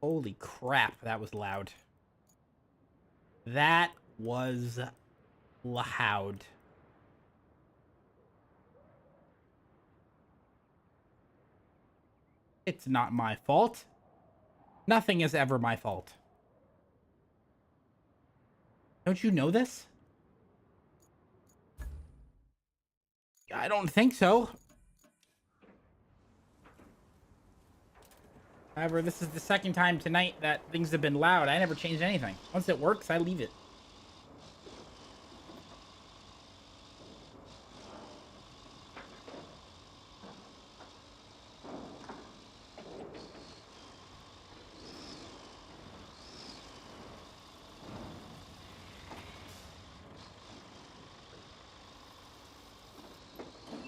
Holy crap, that was loud. That was loud. It's not my fault. Nothing is ever my fault. Don't you know this? I don't think so. However, this is the second time tonight that things have been loud. I never changed anything. Once it works, I leave it.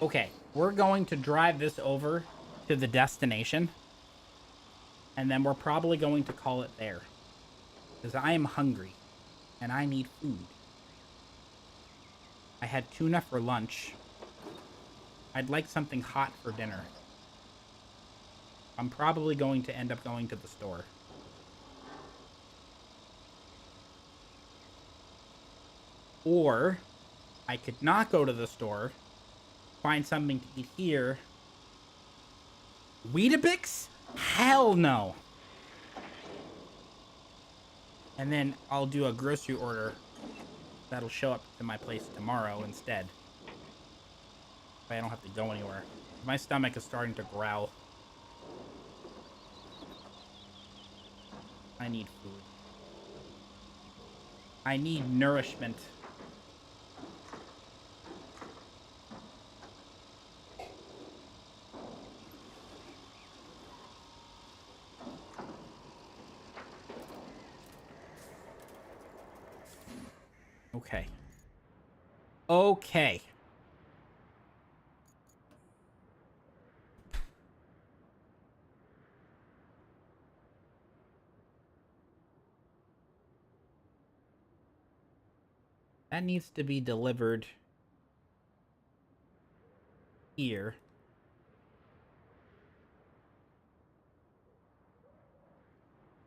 Okay, we're going to drive this over to the destination. And then we're probably going to call it there. Because I am hungry. And I need food. I had tuna for lunch. I'd like something hot for dinner. I'm probably going to end up going to the store. Or I could not go to the store, find something to eat here. Weetabix? Hell no. And then I'll do a grocery order that'll show up to my place tomorrow instead. If I don't have to go anywhere. My stomach is starting to growl. I need food. I need nourishment. Okay. Okay. That needs to be delivered here.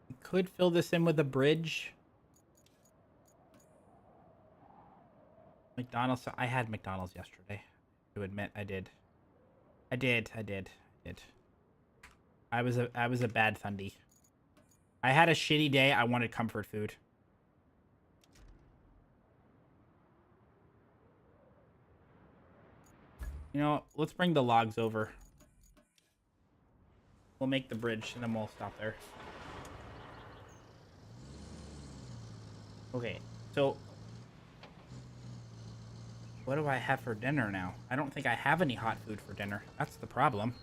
We could fill this in with a bridge. McDonald's. I had McDonald's yesterday. To admit, I did. I did. I was a bad Thundy. I had a shitty day. I wanted comfort food. You know, let's bring the logs over. We'll make the bridge, and then we'll stop there. Okay, so... what do I have for dinner now? I don't think I have any hot food for dinner. That's the problem.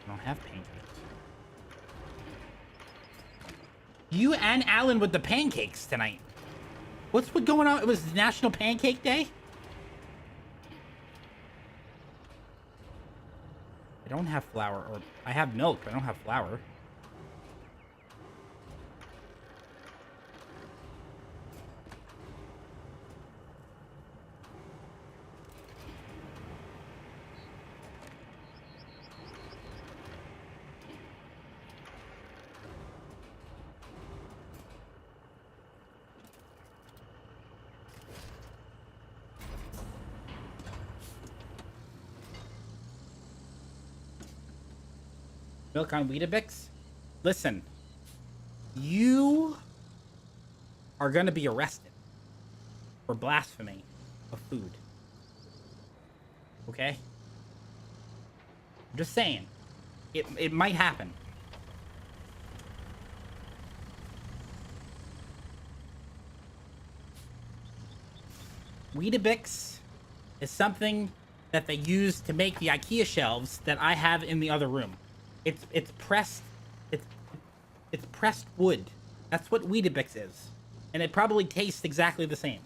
I don't have pancakes. You and Alan with the pancakes tonight. What's going on? It was National Pancake Day? I don't have flour, or I have milk, but I don't have flour. Milk on Weetabix? Listen, you are gonna be arrested for blasphemy of food. Okay? I'm just saying. It might happen. Weetabix is something that they use to make the IKEA shelves that I have in the other room. It's pressed it's pressed wood. That's what Weetabix is. And it probably tastes exactly the same.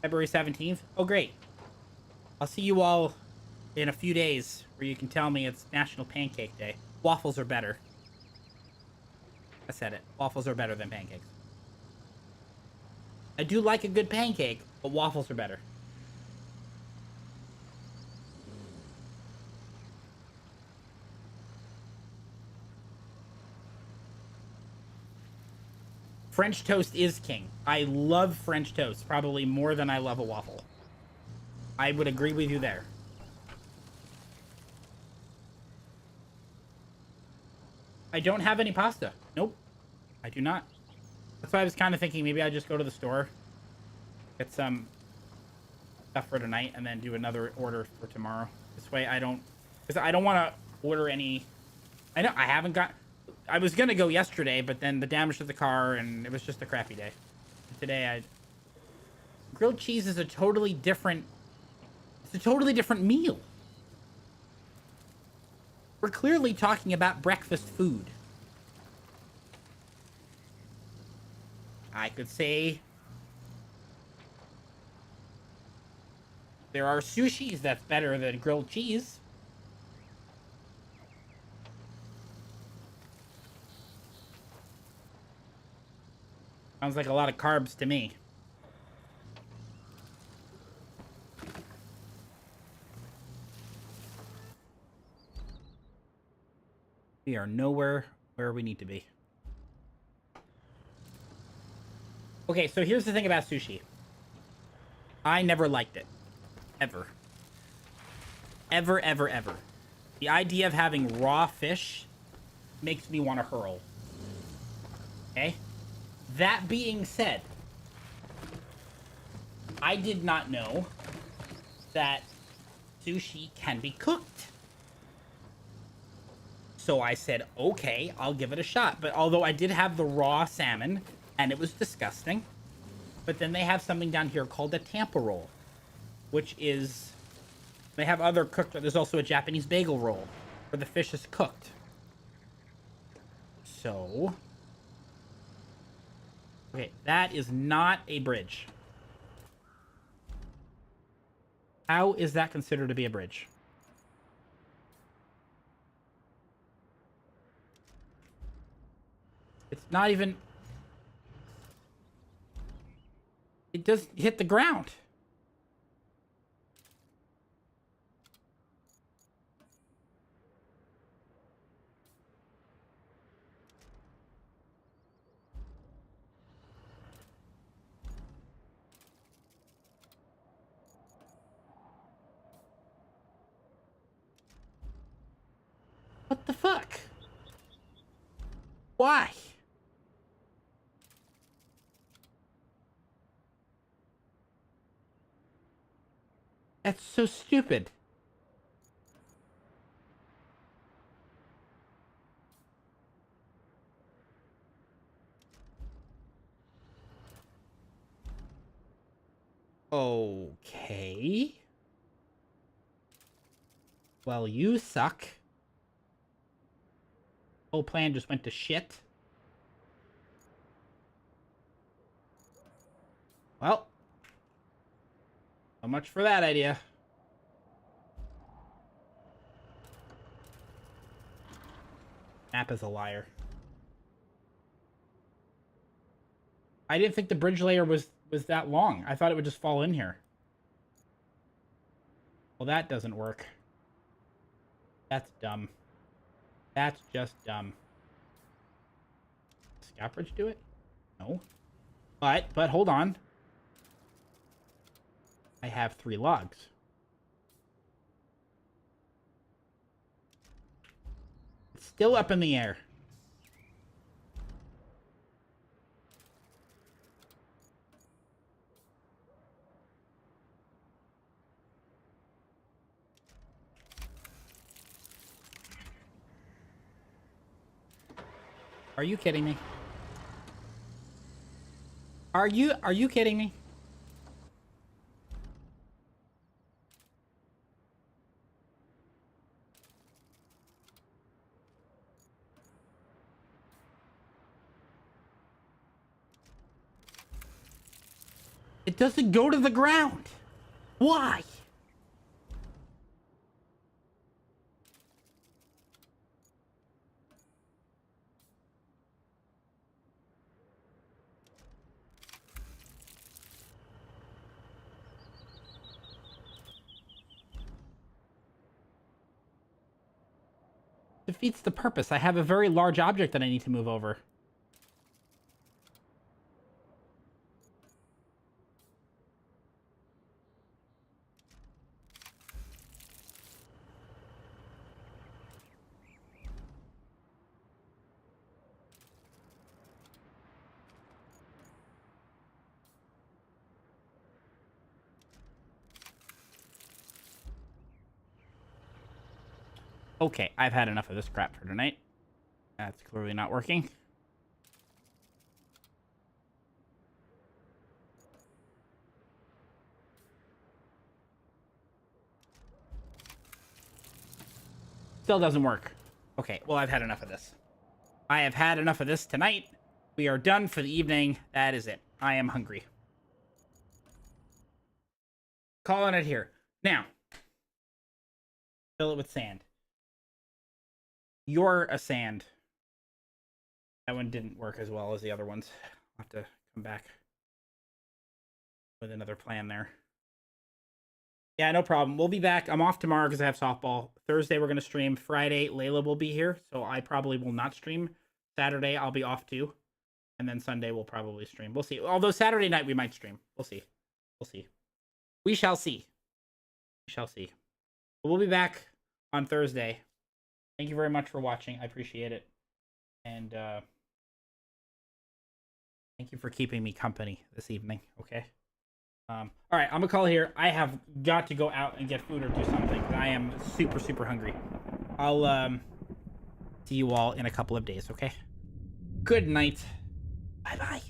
February 17th? Oh great. I'll see you all in a few days where you can tell me it's National Pancake Day. Waffles are better. I said it. Waffles are better than pancakes. I do like a good pancake, but waffles are better. French toast is king. I love French toast, probably more than I love a waffle. I would agree with you there. I don't have any pasta. Nope. I do not. That's why I was kind of thinking maybe I'd just go to the store, get some stuff for tonight, and then do another order for tomorrow. This way I don't... because I don't want to order any... I know, I haven't got... I was going to go yesterday, but then the damage to the car, and it was just a crappy day. Today, I... grilled cheese is a totally different... it's a totally different meal. We're clearly talking about breakfast food. I could say... there are sushis that's better than grilled cheese. Sounds like a lot of carbs to me. We are nowhere where we need to be. Okay, so here's the thing about sushi. I never liked it. Ever. Ever, ever, ever. The idea of having raw fish makes me want to hurl. Okay? That being said, I did not know that sushi can be cooked. So I said, okay, I'll give it a shot. But although I did have the raw salmon, and it was disgusting, but then they have something down here called a Tampa roll, which is, they have other cooked, there's also a Japanese bagel roll, where the fish is cooked. So... okay, that is not a bridge. How is that considered to be a bridge? It's not even... it does hit the ground. What the fuck? Why? That's so stupid. Okay. Well, you suck. Whole plan just went to shit. Well, so much for that idea. Map is a liar. I didn't think the bridge layer was that long. I thought it would just fall in here. Well, that doesn't work. That's dumb. That's just dumb. Does Scout Bridge do it? No. But hold on. I have 3 logs. It's still up in the air. Are you kidding me? Are you kidding me? It doesn't go to the ground. Why? Defeats the purpose. I have a very large object that I need to move over. Okay, I've had enough of this crap for tonight. That's clearly not working. Still doesn't work. Okay, well, I've had enough of this. I have had enough of this tonight. We are done for the evening. That is it. I am hungry. Calling it here. Now, fill it with sand. You're a sand. That one didn't work as well as the other ones. I'll have to come back with another plan there. Yeah, no problem. We'll be back. I'm off tomorrow because I have softball. Thursday, we're going to stream. Friday, Layla will be here, so I probably will not stream. Saturday, I'll be off too. And then Sunday, we'll probably stream. We'll see. Although Saturday night, we might stream. We'll see. We'll see. We shall see. We shall see. But we'll be back on Thursday. Thank you very much for watching. I appreciate it. And thank you for keeping me company this evening, okay? All right, I'm gonna call it here. I have got to go out and get food or do something. I am super, super hungry. I'll see you all in a couple of days, okay? Good night. Bye-bye.